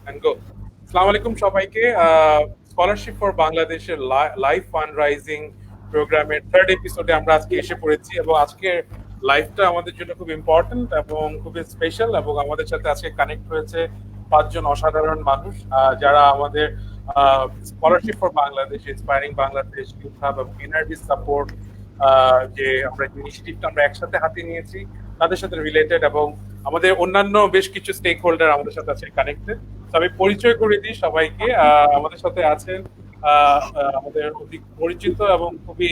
and go. আসসালামু আলাইকুম সবাইকে। স্কলারশিপ ফর বাংলাদেশের লাইভ ফান্ড রাইজিং প্রোগ্রামের থার্ড এপিসোডে আমরা আজকে এসে পড়েছি এবং আজকের লাইভটা আমাদের জন্য খুব ইম্পর্টেন্ট এবং খুবই স্পেশাল এবং আমাদের সাথে আজকে কানেক্ট হয়েছে পাঁচজন অসাধারণ মানুষ যারা আমাদের scholarship for Bangladesh, inspiring Bangladesh, youth hub এবং এনআরবি সাপোর্ট যে আমরা ইনিশিয়েটিভটা আমরা একসাথে হাতে নিয়েছি তাদের সাথে রিলেটেড এবং আমাদের অন্যান্য বেশ কিছু স্টেক হোল্ডার আমাদের সাথে আছে কানেক্টেড। আমি পরিচয় করে দিই সবাইকে। আমাদের সাথে আছেন আমাদের অধিক পরিচিত এবং খুবই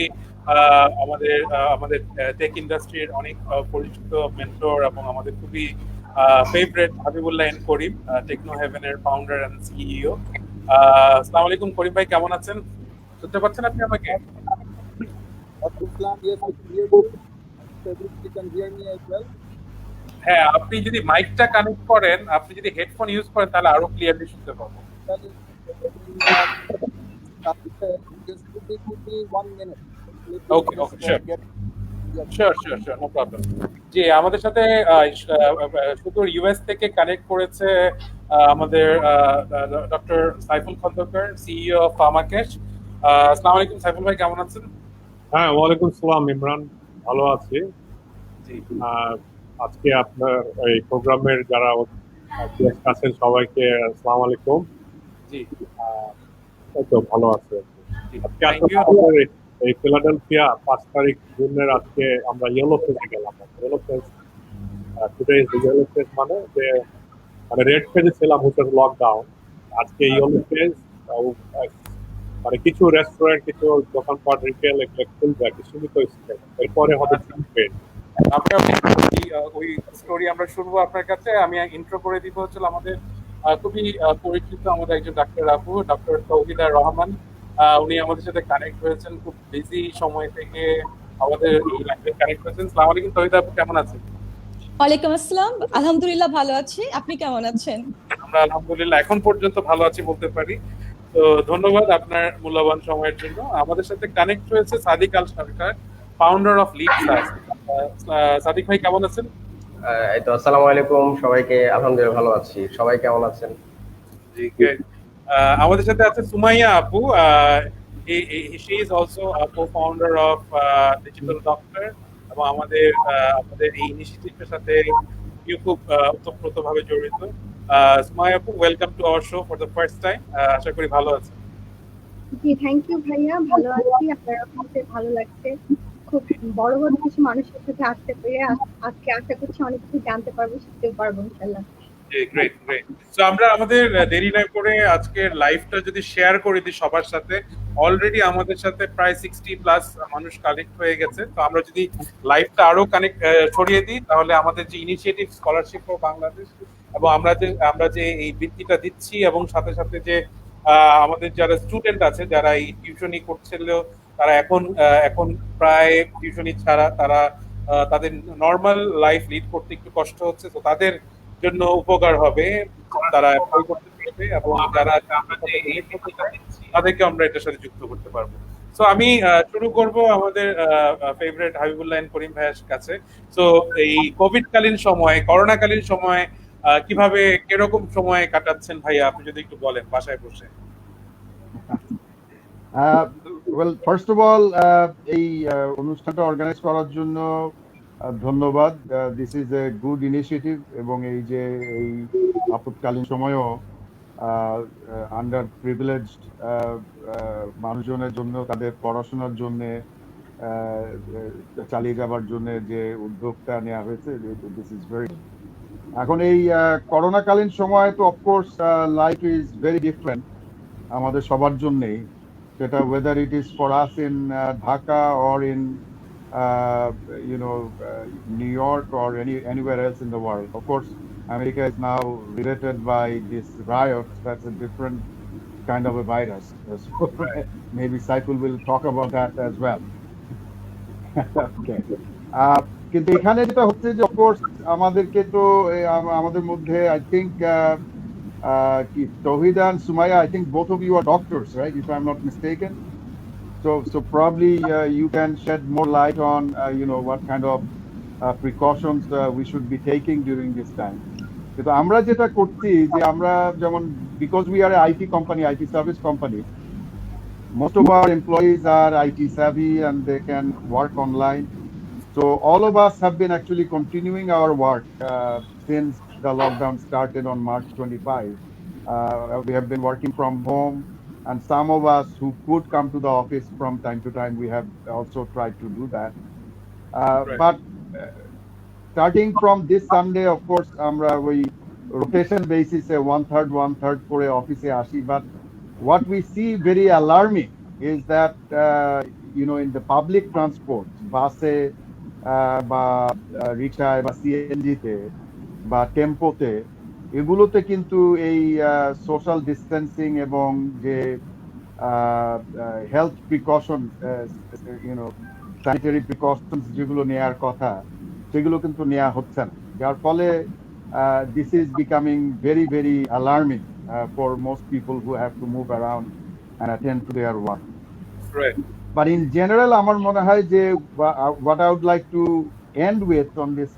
আমাদের আমাদের টেক ইন্ডাস্ট্রির অনেক পরিচিত মেন্টর এবং আমাদের খুবই favourite Habibullah N Karim, Techno হেভেনের ফাউন্ডার এন্ড সিইও। আসসালামু আলাইকুম করিম ভাই, কেমন আছেন? শুনতে পাচ্ছেন আপনি আমাকে? Yes, I can hear you. You can hear me as well. হ্যাঁ, আপনি যদি মাইকটা কানেক্ট করেন, আপনি যদি হেডফোন ইউজ করেন তাহলে আরো ক্লিয়ারলি শুনতে পাবো। Just give me 1 minute. Okay, sure. Sure, no problem. জি, আমাদের সাথে শুধু ইউএস থেকে কানেক্ট করেছে আমাদের doctor Saiful Khandakar, CEO of Pharmacash. আসসালামু আলাইকুম সাইফুল ভাই, কেমন আছেন? হ্যাঁ, ওয়ালাইকুম সালাম ইমরান, ভালো আছি। জি, আজকে আপনার এই প্রোগ্রামের যারা গেস্ট আছেন সবাইকে আসসালামু আলাইকুম। জি, তো ভালো আছে। আজকে আমাদের এই ফিলাডেলফিয়া 5 তারিখ জুনের আজকে আমরা ইয়েলো ফেজে গেলাম। Yellow phase today is yellow phase মানে যে মানে রেড ফেজে ছিলাম, হুইচ ওয়াজ লকডাউন। আজকে ইয়েলো ফেজ মানে কিছু রেস্টুরেন্ট, কিছু দোকানপাট, রিটেল এগুলো খুলবে, সীমিত স্পেস। এরপরে হবে ফেজ। আমরা ওই স্টোরি আমরা শুনবো আপনার কাছে। আমি ইন্ট্রো করে দিব হচ্ছে আমাদের খুবই পরিচিত আমাদের একজন ডাক্তার আপু, ডক্টর তৌহিদা রহমান। উনি আমাদের সাথে কানেক্ট হয়েছেন খুব বিজি সময় থেকে আমাদের এই লাইভে কানেক্ট হয়েছেন। আসসালামু আলাইকুম তৌহিদা আপু, কেমন আছেন? ওয়ালাইকুম আসসালাম, আলহামদুলিল্লাহ ভালো আছি। আপনি কেমন আছেন? আমরা আলহামদুলিল্লাহ এখন পর্যন্ত ভালো আছি বলতে পারি। তো ধন্যবাদ আপনার মূল্যবান সময়ের জন্য। আমাদের সাথে কানেক্ট হয়েছে Sadiq Al Sarkar, founder of Lead Search. Sadiq ভাই, কেমন আছেন? এই তো, আসসালামু আলাইকুম সবাইকে। আলহামদুলিল্লাহ ভালো আছি। সবাই কেমন আছেন? জি, গুড। আমাদের সাথে আছে সুমাইয়া আপু। She is also co-founder of digital doctor এবং আমাদের আমাদের এই ইনিশিয়েটিভের সাথে খুব ওতপ্রোতভাবে জড়িত। সুমাইয়া আপু, welcome to our show for the first time. আশা করি ভালো আছেন। জি, থ্যাংক ইউ ভাইয়া, ভালো আছি। আপনার সাথে ভালো লাগছে। খুব বড় বড় কিছু মানুষের সাথে আসতে পেরে আজকে আশা করছি অনেক কিছু জানতে পারবো, শিখতে পারবো ইনশাআল্লাহ। গ্রেট। সো আমরা আমাদের দেরি না করে আজকের লাইভটা যদি শেয়ার করে দিই সবার সাথে। অলরেডি আমাদের সাথে প্রায় 60 প্লাস মানুষ কানেক্ট হয়ে গেছে। তো আমরা যদি লাইভটা আরো কানেক্ট ছড়িয়ে দিই তাহলে আমাদের যে ইনিশিয়েটিভ স্কলারশিপ ফর বাংলাদেশ এবং আমরা যে এই বৃত্তিটা দিচ্ছি এবং সাথে সাথে যে আমাদের যারা স্টুডেন্ট আছে যারা এই টিউশনি করছিল তারা এখন প্রায় টিউশনি ছাড়া তারা তাদের নর্মাল লাইফ লিড করতে একটু কষ্ট হচ্ছে। তো তাদের জন্য উপকার হবে, তারা অ্যাপ্লাই করতে পারবে এবং যারা আমরা যে এই প্রকল্পটা দিচ্ছি তাদেরকে আমরা এটার সাথে যুক্ত করতে পারবো। সো আমি শুরু করব আমাদের ফেভারিট হাবিবুল্লাহ এন করিম ভাইয়ের কাছে। সো এই কোভিড কালীন সময়, করোনা কালীন সময় কিভাবে কিরকম সময় কাটাচ্ছেন ভাইয়া, আপনি যদি একটু বলেন বাসায় বসে। Well, first of all, এই অনুষ্ঠানটা অর্গানাইজ করার জন্য ধন্যবাদ। This is a good initiative এবং এই যে এই আপৎকালীন সময়ও আন্ডার প্রিভিলেজড মানুষজনের জন্য তাদের পড়াশোনার জন্য চালিয়ে যাবার জন্য যে উদ্যোগটা নেওয়া হয়েছে, দিস ইজ ভেরি। এখন এই করোনাকালীন সময় তো of course life is very different আমাদের সবার জন্যেই, সেটা whether it is for us in Dhaka or in New York or anywhere else in the world. Of course, America is now related by this riot. That's a different kind of a virus. So maybe Saiful will talk about that as well. Okay. কিন্তু এখানে যেটা হচ্ছে যে of course আমাদেরকে তো আমাদের মধ্যে I think Tawhid and Sumaya, I think both of you are doctors, right? If I'm not mistaken. So probably you can shed more light on, what kind of precautions we should be taking during this time. কিন্তু আমরা যেটা করছি যে আমরা যেমন because we are IT company, IT service company, most of our employees are IT savvy and they can work online. So all of us have been actually continuing our work since the lockdown started on March 25. We have been working from home, and some of us who could come to the office from time to time, we have also tried to do that. Right. But starting from this Sunday, of course, আমরা ওই rotation basis one third করে অফিসে আসি, but what we see very alarming is that in the public transport, বাসে বা রিক্সায় বা সিএনজিতে বা টেম্পোতে, এগুলোতে কিন্তু এই সোশ্যাল ডিস্টেন্সিং এবং যে হেলথ প্রিকশন স্যানিটারি প্রিকশনস যেগুলো নেয়ার কথা, সেগুলো কিন্তু নেওয়া হচ্ছে না, যার ফলে this is becoming very, very alarming for most people who have to move around and attend to their work. Right. But in general, আমার মনে হয় যে what I would like to end with on this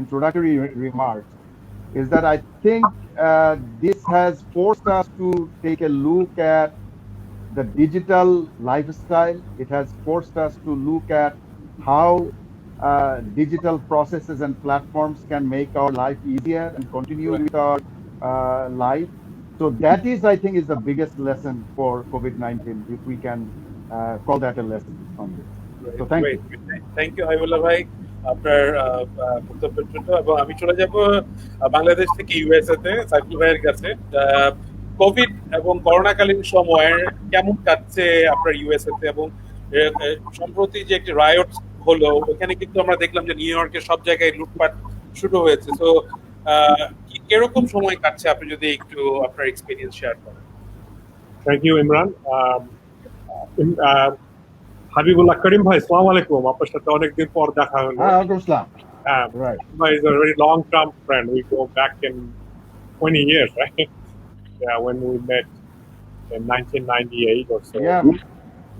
introductory remarks is that I think this has forced us to take a look at the digital lifestyle. It has forced us to look at how digital processes and platforms can make our life easier and continue with our life. So that is, I think, is the biggest lesson for COVID-19, if we can call that a lesson from this. So thank you. Thank you Habibullah ভাই আপনার বক্তব্যের জন্য। এবং আমি চলে যাব বাংলাদেশ থেকে USA তে সাইফুল ভাইয়ের কাছে। কোভিড এবং করোনাকালীন সময় কেমন কাটছে আপনার ইউএসএ তে, এবং সম্প্রতি যে একটি রায়ট হলো ওখানে কিন্তু আমরা দেখলাম যে নিউ ইয়র্কের সব জায়গায় লুটপাট শুরু হয়েছে। তো কিরকম সময় কাটছে, আপনি যদি একটু আপনার এক্সপেরিয়েন্স শেয়ার করেন। Thank you Imran. হাবিবুল্লাহ করিম ভাই, আসসালামু আলাইকুম। আপনার সাথে অনেকদিন পর দেখা হলো। Right. He's a very long-term friend. We go back in 20 years, right? Yeah, when we met in 1998 or so. Yeah,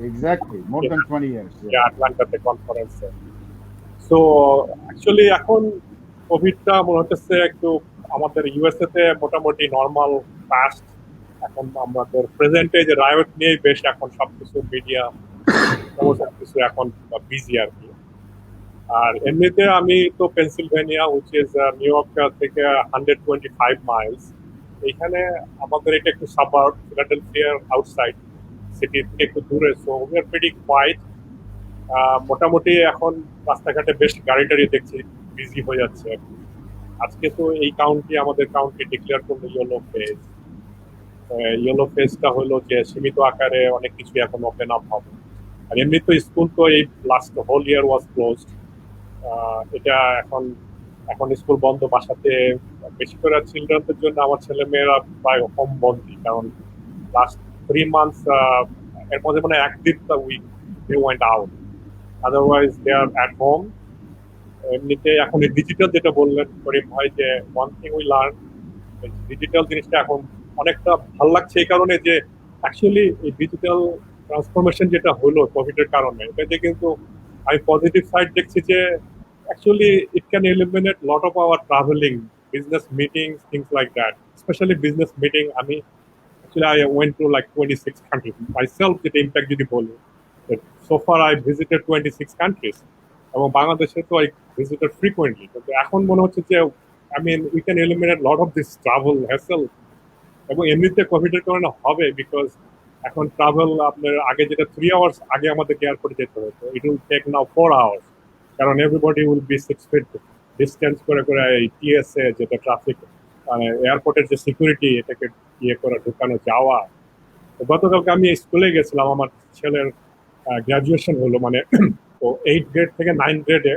exactly. More than 20 years. Yeah, Atlanta conference. So actually এখন কোভিডটা মনে হচ্ছে একটু আমাদের ইউএসএ তে মোটামুটি নর্মাল পাস্ট। এখন আমাদের প্রেজেন্টে যে রায়ট নিয়ে বেশ এখন সবকিছু মিডিয়া সবকিছু এখন বিজি আর কি। আর এমনিতে আমি তো Pennsylvania, which is new York থেকে 125 মাইলস। এখানে আমাদের এটা একটু সাবার্ব, ফিলাডেলফিয়ার আউটসাইড সিটি থেকে একটু দূরে। So we are pretty quiet. মোটামুটি এখন রাস্তাঘাটে বেশ গাড়ি টাড়ি দেখছি বিজি হয়ে যাচ্ছে। আজকে তো এই কাউন্টি, আমাদের কাউন্টি ডিক্লেয়ার করলো ইয়েলো ফেজ। ইয়েলো ফেজটা হলো যে সীমিত আকারে অনেক কিছু এখন ওপেন আপ হবে। আর এমনি তো স্কুল তো এই last whole year was closed. এটা এখন স্কুল বন্ধ, বাসাতে বেশি করে চিলড্রেনদের জন্য আমার ছেলে মেয়েরা প্রায় হোম বন্দি, কারণ লাস্ট 3 মান্থস এর মধ্যে মানে একদিন week they went out, otherwise they are at home. এমনিতে এখন এই ডিজিটাল যেটা বললেন করিম ভাই, যে one thing we learn, digital জিনিসটা এখন অনেকটা ভালো লাগছে এই কারণে যে অ্যাকচুয়ালি এই ডিজিটাল ট্রান্সফরমেশন যেটা হলো কোভিড এর কারণে, এটাতে কিন্তু আমি পজিটিভ সাইড দেখছি যে actually it can eliminate lot of our traveling, business meetings, things like that, especially business meeting. I went to like 26 countries myself. যেটা impact যদি বলি, so far I visited 26 countries এবং বাংলাদেশে তো I visited frequently. কিন্তু এখন মনে হচ্ছে যে we can eliminate lot of this travel hassle, এবং এমনিতে কোভিড এর কারণে হবে, বিকজ এখন ট্রাভেল আপনার আগে যেটা 3 আওয়ার্স আগে আমাদের এয়ারপোর্টে যেতে হতো, it will take now 4 hours, কারণ everybody will be 6 feet distance করে এই টিএসএ যেটা ট্রাফিক মানে এয়ারপোর্টের যে সিকিউরিটি, এটাকে করে ঢুকানো যাওয়া। গতকালকে আমি স্কুলে গেছিলাম, আমার ছেলের গ্রাজুয়েশন হলো, মানে তো 8 গ্রেড থেকে 9 গ্রেডে।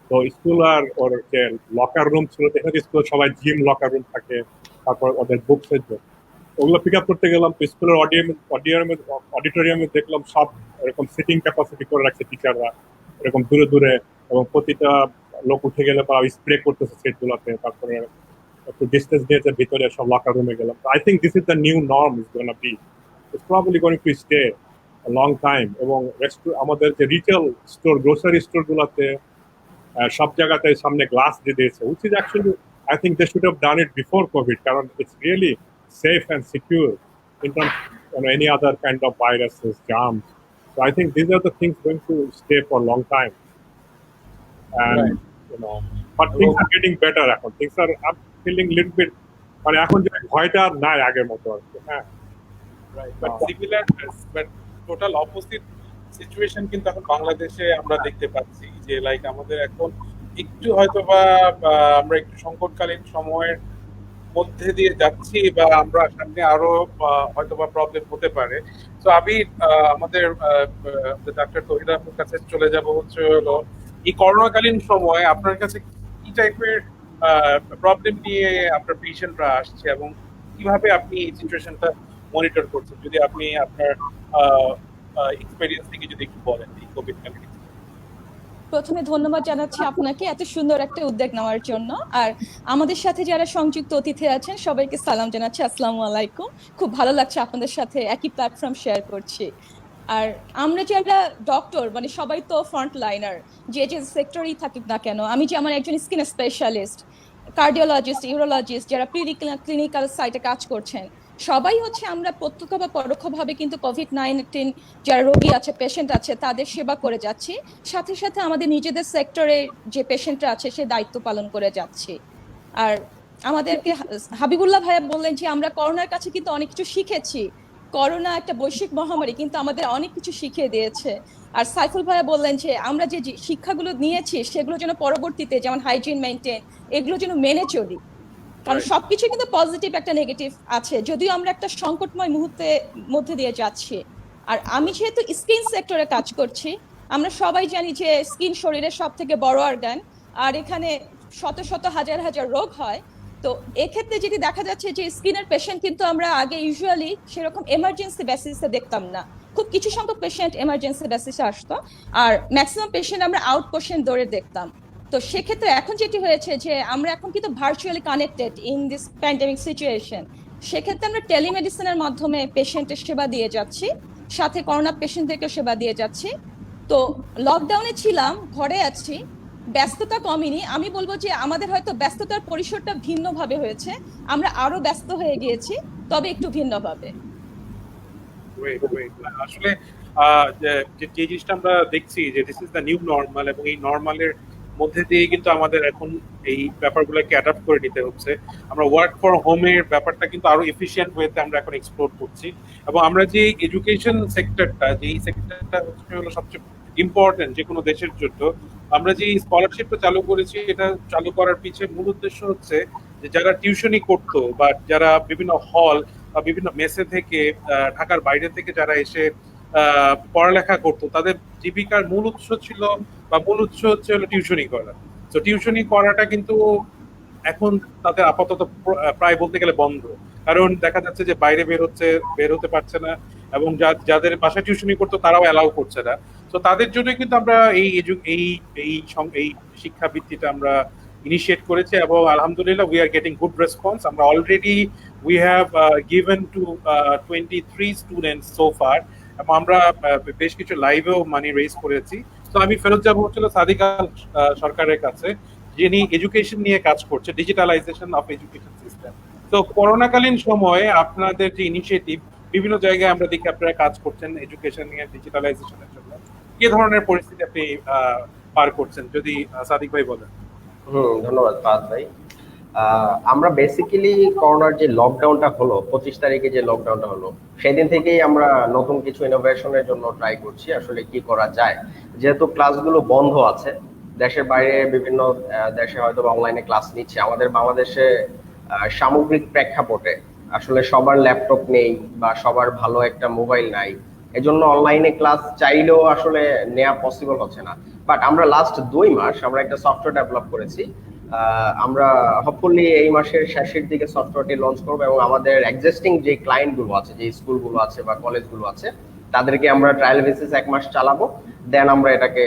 তো স্কুল আর ওর যে লকার রুম ছিল, এখানে স্কুল সবাই জিম লকার রুম থাকে, তারপর ওদের বুকসের জন্য ওগুলো পিক আপ করতে গেলাম। তো স্কুলের অডিটোরিয়ামে দেখলাম সব এরকম সিটিং ক্যাপাসিটি করে রাখছে টিচাররা, এরকম দূরে দূরে, এবং প্রতিটা লোক উঠে গেলে বা স্প্রে করতেছে সিটগুলোতে, তারপরে একটু ডিস্টেন্স নিয়েছে ভিতরে সব লকার রুমে গেলাম। I think this is the new norm, is gonna be, it's probably going to stay long time. এবং আমাদের যে রিটেল স্টোর, গ্রোসারি স্টোর গুলাতে সব জায়গাতে সামনে গ্লাস দিয়ে দিয়েছে, which is actually I think they should have done it before COVID. Karan, it's really safe and secure in terms of any other kind of viruses, germs. So I think these are the things going to stay for a long time. And Right. but things are getting better এখন. Things are, I'm feeling little bit, মানে এখন যে ভয়টা আর নাই আগের মতো আর কি, হ্যাঁ। Right, but similar, but total opposite situation কিন্তু এখন বাংলাদেশে আমরা দেখতে পাচ্ছি যে লাইক আমাদের এখন একটু হয়তোবা আমরা একটু সংকটকালীন সময়ের মধ্যে দিয়ে যাচ্ছি বা আমরা সামনে আরো হয়তোবা প্রবলেম হতে পারে। তো আমি আমাদের ডাক্তার তহিদা আপুর কাছে চলে যাব হচ্ছে হলো এই করোনাকালীন সময়ে আপনার কাছে কি টাইপের প্রবলেম নিয়ে আপনার পেশেন্টরা আসছে এবং কিভাবে আপনি এই সিচুয়েশনটা মনিটর করছেন, যদি আপনি আপনার এক্সপেরিয়েন্স থেকে যদি একটু বলেন এই কোভিড কালীন। প্রথমে ধন্যবাদ জানাচ্ছি আপনাকে এত সুন্দর একটা উদ্যোগ নেওয়ার জন্য। আর আমাদের সাথে যারা সংযুক্ত অতিথি আছেন সবাইকে সালাম জানাচ্ছি, আসসালামু আলাইকুম। খুব ভালো লাগছে আপনাদের সাথে একই প্ল্যাটফর্ম শেয়ার করছি। আর আমরা যারা ডক্টর মানে সবাই তো ফ্রন্ট লাইনার, যে যে সেক্টরেই থাকুক না কেন। আমি যেমন একজন স্কিন স্পেশালিস্ট, কার্ডিওলজিস্ট, ইউরোলজিস্ট যারা ক্লিনিক্যাল সাইটে কাজ করছেন, সবাই হচ্ছে আমরা প্রত্যক্ষ বা পরোক্ষভাবে কিন্তু কোভিড-19 যারা রোগী আছে, পেশেন্ট আছে, তাদের সেবা করে যাচ্ছি। সাথে সাথে আমাদের নিজেদের সেক্টরে যে পেশেন্টরা আছে সে দায়িত্ব পালন করে যাচ্ছি। আর আমাদেরকে হাবিবুল্লাহ ভাইয়া বললেন যে আমরা করোনার কাছে কিন্তু অনেক কিছু শিখেছি। করোনা একটা বৈশ্বিক মহামারী কিন্তু আমাদের অনেক কিছু শিখিয়ে দিয়েছে। আর সাইফুল ভাইয়া বললেন যে আমরা যে শিক্ষাগুলো নিয়েছি সেগুলো যেন পরবর্তীতে যেমন হাইজিন মেনটেন এগুলো যেন মেনে চলি, কারণ সবকিছু কিন্তু পজিটিভ একটা নেগেটিভ আছে, যদিও আমরা একটা সংকটময় মুহূর্তের মধ্যে দিয়ে যাচ্ছি। আর আমি যেহেতু স্কিন সেক্টরে কাজ করছি, আমরা সবাই জানি যে স্কিন শরীরের সব থেকে বড় অর্গান, আর এখানে শত শত হাজার হাজার রোগ হয়। তো এক্ষেত্রে যদি দেখা যাচ্ছে যে স্কিনের পেশেন্ট কিন্তু আমরা আগে ইউজুয়ালি সেরকম এমার্জেন্সি বেসিসে দেখতাম না, খুব কিছু সংখ্যক পেশেন্ট এমার্জেন্সি বেসিসে আসতো, আর ম্যাক্সিমাম পেশেন্ট আমরা আউট পেশেন্ট ধরে দেখতাম। তো সেক্ষেত্রে এখন যেটি হয়েছে যে আমরা এখন কিন্তু virtually connected in this pandemic situation. সেক্ষেত্রে আমরা টেলিমেডিসিনের মাধ্যমে পেশেন্টের সেবা দিয়ে যাচ্ছি, সাথে করোনা পেশেন্টদেরকে সেবা দিয়ে যাচ্ছি। তো লকডাউনে ছিলাম, ঘরে আছি, ব্যস্ততা কমেনি। আমি বলবো যে আমাদের হয়তো ব্যস্ততার পরিসরটা ভিন্নভাবে হয়েছে, আমরা আরো ব্যস্ত হয়ে গিয়েছি, তবে একটু ভিন্নভাবে। আসলে যে জিনিসটা আমরা দেখছি যে this is the new normal, এবং এই নর্মালের মধ্যে দিয়ে কিন্তু আমাদের এখন এই ব্যাপারগুলোকে অ্যাডাপ্ট করে নিতে হচ্ছে। আমরা ওয়ার্ক ফর হোমের ব্যাপারটা কিন্তু আরো এফিশিয়েন্ট ওয়েতে আমরা এখন এক্সপ্লোর করছি, এবং আমরা যে এডুকেশন সেক্টরটা, যে সেক্টরটা হচ্ছে হলো সবচেয়ে ইম্পর্টেন্ট যে কোনো দেশের জন্য, আমরা যে স্কলারশিপটা চালু করেছি, এটা চালু করার পিছনে মূল উদ্দেশ্য হচ্ছে যে যারা টিউশনি করতো বা যারা বিভিন্ন হল বা বিভিন্ন মেসে থেকে ঢাকার বাইরে থেকে যারা এসে পড়ালেখা করতো, তাদের জীবিকার মূল উৎস ছিল বা মূল উৎস হচ্ছে হলো টিউশনি করা। তো টিউশনি করাটা কিন্তু এখন তাদের আপাতত প্রায় বলতে গেলে বন্ধ, কারণ দেখা যাচ্ছে যে বাইরে বের হতে পারছে না, এবং যাদের বাসায় টিউশনি করতো তারাও অ্যালাউ করছে না। তো তাদের জন্য কিন্তু আমরা এই শিক্ষাবৃত্তিটা আমরা ইনিশিয়েট করেছি, এবং আলহামদুলিল্লাহ we are getting good response. আমরা already we have given to 23 students so far, এবং আমরা বেশ কিছু লাইভেও মানি রেজ করেছি। তো আমি ফেরত যাবো হচ্ছিল সাদিক আল সরকারের কাছে, যিনি এডুকেশন নিয়ে কাজ করছে, ডিজিটালাইজেশন অফ এডুকেশন সিস্টেম। তো করোনাকালীন সময়ে আপনাদের যে ইনিশিয়েটিভ, বিভিন্ন জায়গায় আমরা দেখি আপনারা কাজ করছেন এডুকেশন নিয়ে ডিজিটালাইজেশনের জন্য, কি ধরনের পরিস্থিতি আপনি পার করছেন, যদি সাদিক ভাই বলেন। ধন্যবাদ ফাহাদ ভাই। আমরা বেসিক্যালি করোনার যে লকডাউনটা হলো 25 তারিখে, যে লকডাউনটা হলো সেদিন থেকেই আমরা নতুন কিছু ইনোভেশনের জন্য ট্রাই করছি আসলে কি করা যায়। যেহেতু ক্লাসগুলো বন্ধ আছে, দেশের বাইরে বিভিন্ন দেশে হয়তো অনলাইনে ক্লাস নিচ্ছে, আমাদের বাংলাদেশে সামগ্রিক প্রেক্ষাপটে আসলে সবার ল্যাপটপ নেই বা সবার ভালো একটা মোবাইল নাই, এজন্য অনলাইনে ক্লাস চাইলেও আসলে নেওয়া পসিবল হচ্ছে না। বাট আমরা লাস্ট 2 মাস আমরা একটা সফটওয়্যার ডেভেলপ করেছি। আমরা হোপফুলি এই মাসের শেষের দিকে সফটওয়্যারটি লঞ্চ করবো, এবং আমাদের এক্সিস্টিং যে ক্লায়েন্টগুলো আছে, যে স্কুলগুলো আছে বা কলেজগুলো আছে, তাদেরকে আমরা ট্রায়াল বেসিস 1 মাস চালাবো, দেন আমরা এটাকে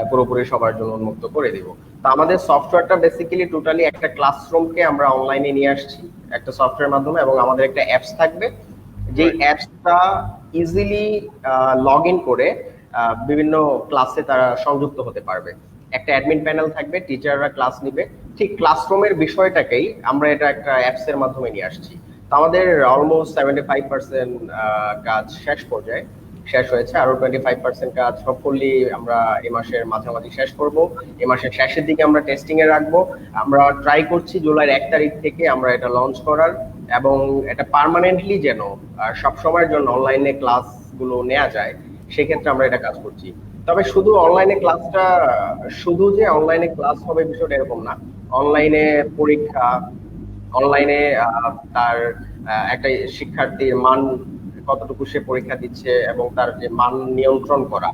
পুরোপুরি সবার জন্য উন্মুক্ত করে দিব। তো আমাদের সফটওয়্যারটা বেসিক্যালি টোটালি একটা ক্লাসরুমকে আমরা অনলাইনে নিয়ে আসছি একটা সফটওয়্যার মাধ্যমে, এবং আমাদের একটা অ্যাপস থাকবে, যে অ্যাপসটা ইজিলি লগ ইন করে বিভিন্ন ক্লাসে তারা সংযুক্ত হতে পারবে। একটা অ্যাডমিন প্যানেল থাকবে, টিচাররা ক্লাস নিবে, ঠিক ক্লাসরুমের বিষয়টাকেই আমরা এটা একটা অ্যাপস এর মাধ্যমে নিয়ে আসছি। তো আমাদের অলমোস্ট 75% কাজ শেষ হয়েছে, আরো 25% কাজ হোপফুলি আমরা এই মাসের মাঝামাঝি শেষ করব। এই মাসের শেষের দিকে আমরা টেস্টিং এ রাখবো। আমরা ট্রাই করছি জুলাইয়ের 1 তারিখ থেকে আমরা এটা লঞ্চ করার, এবং এটা পার্মানেন্টলি যেন সব সময়ের জন্য অনলাইনে ক্লাস গুলো নেওয়া যায়, সেক্ষেত্রে আমরা এটা কাজ করছি। তবে শুধু অনলাইনে ক্লাসটা, শুধু যে অনলাইনে ক্লাস হবে বিষয়টা এরকম না। অনলাইনে পরীক্ষা, অনলাইনে তার একটা শিক্ষার্থীর মান কতটুকু সে পরীক্ষা দিচ্ছে এবং তার যে মান নিয়ন্ত্রণ করা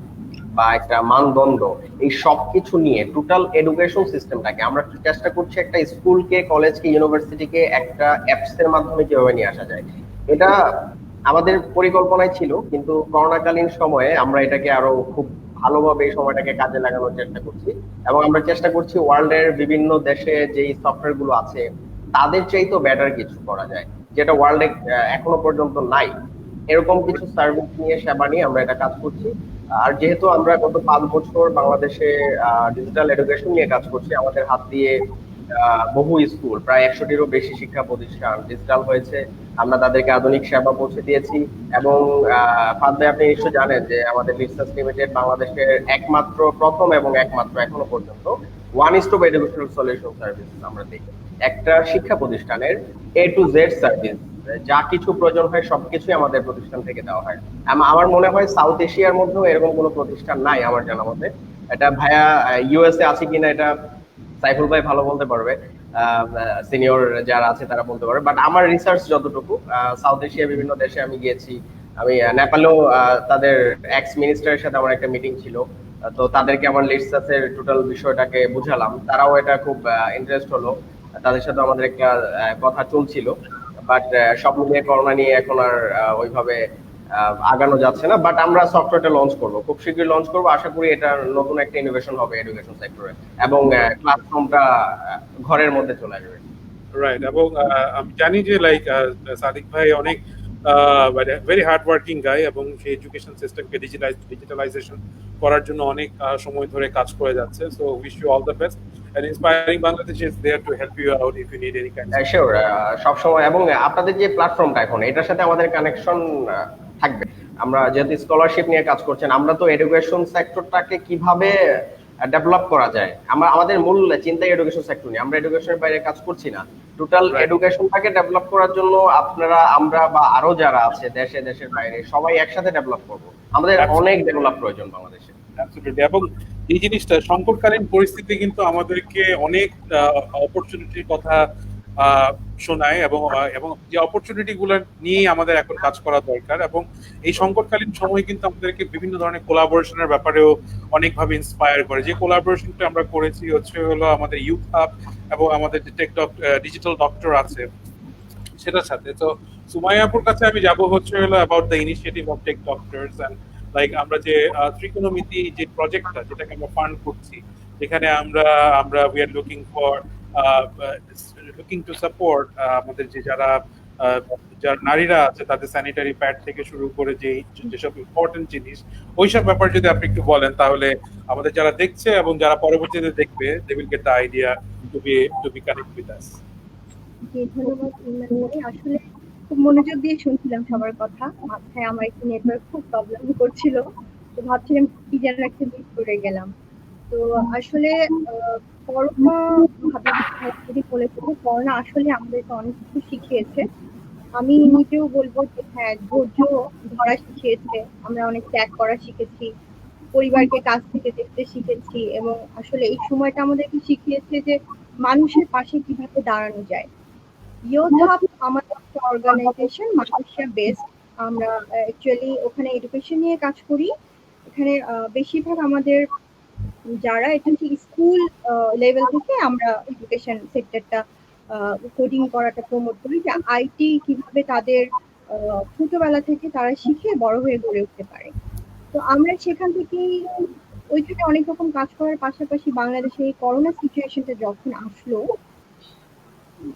বা একটা মানদণ্ড, এই সবকিছু নিয়ে টোটাল এডুকেশন সিস্টেমটাকে আমরা চেষ্টা করছি একটা স্কুলকে, কলেজকে, ইউনিভার্সিটিকে একটা অ্যাপস এর মাধ্যমে কিভাবে নিয়ে আসা যায়। এটা আমাদের পরিকল্পনায় ছিল, কিন্তু করোনাকালীন সময়ে আমরা এটাকে আরো খুব ভালোভাবে এই সময়টাকে কাজে লাগানোর চেষ্টা করছি, এবং আমরা চেষ্টা করছি ওয়ার্ল্ডের বিভিন্ন দেশে যেই সফটওয়্যার গুলো আছে তাদের চাইতেও বেটার কিছু করা যায়, যেটা ওয়ার্ল্ডে এখনো পর্যন্ত নাই। এরকম কিছু সার্ভিস নিয়ে, সেবা নিয়ে আমরা এটা কাজ করছি। আর যেহেতু আমরা গত 5 বছর বাংলাদেশে ডিজিটাল এডুকেশন নিয়ে কাজ করছি, আমাদের হাত দিয়ে বহু স্কুল, প্রায় 100টিরও বেশি শিক্ষা প্রতিষ্ঠান ডিজিটাল হয়েছে। আমরা তাদেরকে আধুনিক সেবা পৌঁছে দিয়েছি। এবং ফাদ ভাই, আপনি নিশ্চয় জানেন যে আমাদের রিসার্চ লিমিটেড বাংলাদেশের প্রথম এবং একমাত্র এখনো পর্যন্ত one stop educational solution service আমরা দিই। একটা শিক্ষা প্রতিষ্ঠানের A to Z সার্ভিস, যা কিছু প্রয়োজন হয় সবকিছুই আমাদের প্রতিষ্ঠান থেকে দেওয়া হয়। আমার মনে হয় সাউথ এশিয়ার মধ্যেও এরকম কোনো প্রতিষ্ঠান নাই আমার জানা মতে। এটা ভাইয়া ইউএসএ আছে কিনা এটা সাইফুল ভাই ভালো বলতে পারবে, সিনিয়র যারা আছে তারা বলতে পারবে। বাট আমার রিসার্চ যতটুকু, সাউথ এশিয়ার বিভিন্ন দেশে আমি গিয়েছি। আমি নেপালেও তাদের এক্স মিনিস্টারের সাথে আমার একটা মিটিং ছিল, তো তাদেরকে আমার রিসার্চের টোটাল বিষয়টাকে বুঝালাম, তারাও এটা খুব ইন্টারেস্ট হলো, তাদের সাথে আমাদের একটা কথা চলছিল। বাট সব মিলিয়ে করোনা নিয়ে এখন আর ওইভাবে আগানো যাচ্ছে না। বাট আমরা সফটওয়্যারটা লঞ্চ করব, খুব শীঘ্রই লঞ্চ করব। আশা করি এটা নতুন একটা ইনোভেশন হবে এডুকেশন সেক্টরে, এবং ক্লাসরুমটা ঘরের মধ্যে চলে আসবে। রাইট। এবং আমি জানি যে লাইক সাদিক ভাই অনেক ভেরি হার্ড ওয়ার্কিং গাই, এবং সেই এডুকেশন সিস্টেমকে ডিজিটালাইজেশন করার জন্য অনেক সময় ধরে কাজ করে যাচ্ছে। So wish you all the best, and Inspiring Bangladesh is there to help you out if you need any kind of sure, সব সময়। এবং আপনাদের যে প্ল্যাটফর্মটা এখন, এটার সাথে আমাদের কানেকশন থাকবে। আমরা যেহেতু স্কলারশিপ নিয়ে কাজ করছেন, আমরা তো এডুকেশন সেক্টরটাকে কিভাবে ডেভেলপ করা যায়, আমাদের মূল চিন্তাই এডুকেশন সেক্টর নিয়ে। আমরা এডুকেশনের বাইরে কাজ করছি না। টোটাল এডুকেশনটাকে ডেভেলপ করার জন্য আপনারা, আমরা বা আরো যারা আছে দেশের বাইরে, সবাই একসাথে ডেভেলপ করব। আমাদের অনেক ডেভেলপ প্রয়োজন বাংলাদেশে। Absolutely. এবং এই জিনিসটা সংকটকালীন পরিস্থিতি কিন্তু আমাদেরকে অনেক অপরচুনিটির কথা শোনায়, এবং যে অপরচুনিটি গুলো নিয়ে আমাদের এখন কাজ করা দরকার। এবং এই সংকটকালীন সময় কিন্তু আমাদেরকে বিভিন্ন ধরনের কোলাবোরেশনের ব্যাপারেও অনেকভাবে ইন্সপায়ার করে। যে কোলাবোরেশনটা আমরা করেছি হলো আমাদের ইউথ হাব এবং আমাদের যে ডিজিটাল ডক্টর আছে সেটার সাথে। তো সুমাইয়াপুর কাছে আমি যাব হলো about the initiative of tech doctors, and like আমরা যে ত্রিকোণমিতি যে প্রজেক্টটা, যেটাকে আমরা ফান্ড করছি, যেখানে আমরা we are looking to support আমাদের যে যারা নারীরা আছে তাদের স্যানিটারি প্যাড থেকে শুরু করে যেসব ইম্পর্টেন্ট জিনিস, ওইসব ব্যাপার যদি আপনি একটু বলেন, তাহলে আমাদের যারা দেখছে এবং যারা পরবর্তীতে দেখবে, they will get the idea to be connect with us. জি, ধন্যবাদ ইমরান ভাই। আসলে খুব মনোযোগ দিয়ে শুনছিলাম সবার কথা। মাথায় আমার একটু নেটওয়ার্ক খুব প্রবলেম করছিল, তো ভাবছিলাম কি যেন একটা মিস করে গেলাম। তো আসলে করোনা যদি বলেছে, করোনা আসলে আমাদেরকে অনেক কিছু শিখিয়েছে। আমি নিজেও বলবো যে হ্যাঁ, ধৈর্য ধরা শিখিয়েছে, আমরা অনেক ত্যাগ করা শিখেছি, পরিবারকে কাছ থেকে দেখতে শিখেছি, এবং আসলে এই সময়টা আমাদেরকে শিখিয়েছে যে মানুষের পাশে কিভাবে দাঁড়ানো যায়। ইয়ুথ হাব আমাদের একটা অর্গানাইজেশন, মালয়েশিয়া বেসড। আমরা অ্যাকচুয়ালি ওখানে এডুকেশন নিয়ে কাজ করি। এখানে বেশিরভাগ আমাদের যারা এটা ঠিক স্কুল লেভেল থেকে আমরা এডুকেশন সেক্টরটা কোডিং করাটা প্রমোট করি, যে আইটি কিভাবে তাদের ছোটবেলা থেকে তারা শিখে বড় হয়ে গড়ে উঠতে পারে। তো আমরা সেখান থেকেই ওইখানে অনেক রকম কাজ করার পাশাপাশি বাংলাদেশে এই করোনা সিচুয়েশনটা যখন আসলো,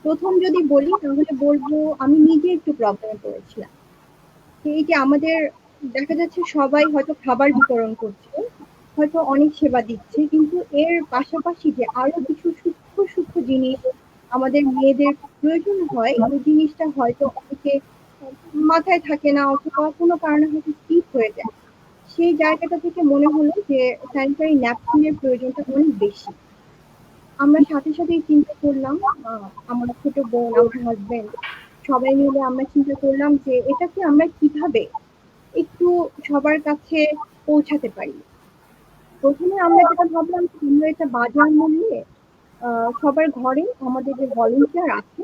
প্রথম যদি বলি তাহলে বলবো আমি নিজে একটু প্রবলেমে পড়েছিলাম। এই যে আমাদের দেখা যাচ্ছে সবাই হয়তো খাবার বিতরণ করছে, হয়তো অনেক সেবা দিচ্ছে, কিন্তু এর পাশাপাশি যে আরো কিছু সূক্ষ্ম সূক্ষ্ম জিনিস আমাদের মেয়েদের প্রয়োজন হয়, ওই জিনিসটা হয়তো অনেকে মাথায় থাকে না, অথবা কোনো কারণে হয়তো স্কিপ হয়ে যায়। সেই জায়গাটা থেকে মনে হলো যে স্যানিটারি ন্যাপকিনের প্রয়োজনটা অনেক বেশি। আমরা সাথে সাথেই চিন্তা করলাম, আমার ছোট বোন, আমার হাজবেন্ড, সবাই মিলে আমরা চিন্তা করলাম যে এটাকে আমরা কিভাবে একটু সবার কাছে পৌঁছাতে পারি। প্রথমে আমরা যেটা ভাবলাম যে আমরা এটা বাজার মূল্যে সবার ঘরে আমাদের যে ভলেন্টিয়ার আছে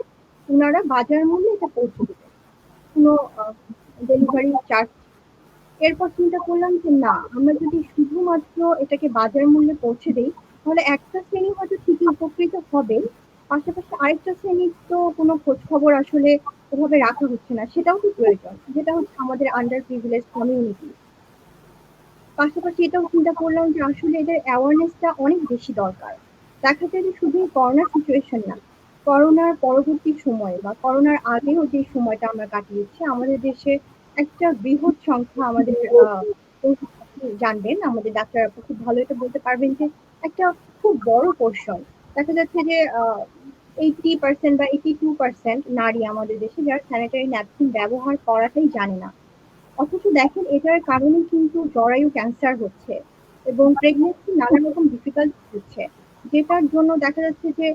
ওনারা বাজার মূল্যে এটা পৌঁছে দেবে, কোনো ডেলিভারি চার্জ। এরপর চিন্তা করলাম যে না, আমরা যদি শুধুমাত্র এটাকে বাজার মূল্যে পৌঁছে দিই তাহলে একটা শ্রেণী হয়তো ঠিকই উপকৃত হবে, পাশাপাশি আরেকটা শ্রেণীর তো কোনো খোঁজ খবর আসলে ওভাবে রাখা হচ্ছে না, সেটাও তো প্রয়োজন, যেটা হচ্ছে আমাদের আন্ডার প্রিভিলেজ কমিউনিটি। পাশাপাশি এটাও চিন্তা করলাম যে আসলে এদের অ্যাওয়ারনেসটা অনেক বেশি দরকার। দেখা যায় যে শুধু করোনা সিচুয়েশন না, করোনার পরবর্তী সময় বা করোনার আগেও যে সময়টা আমরা কাটিয়েছি, আমাদের দেশে একটা বৃহৎ সংখ্যা আমাদের জানবেন, আমাদের ডাক্তার আপু খুব ভালো এটা বলতে পারবেন যে একটা খুব বড় পোর্শন, দেখা যাচ্ছে যে 80% বা 82% নারী আমাদের দেশে যারা স্যানিটারি ন্যাপকিন ব্যবহার করাটাই জানে না। অথচ দেখেন এটার কারণে কিন্তু জরায়ু ক্যান্সার হচ্ছে এবং প্রেগনেন্সি নানা রকম ডিফিকাল্টি হচ্ছে, যেটার জন্য দেখা যাচ্ছে যে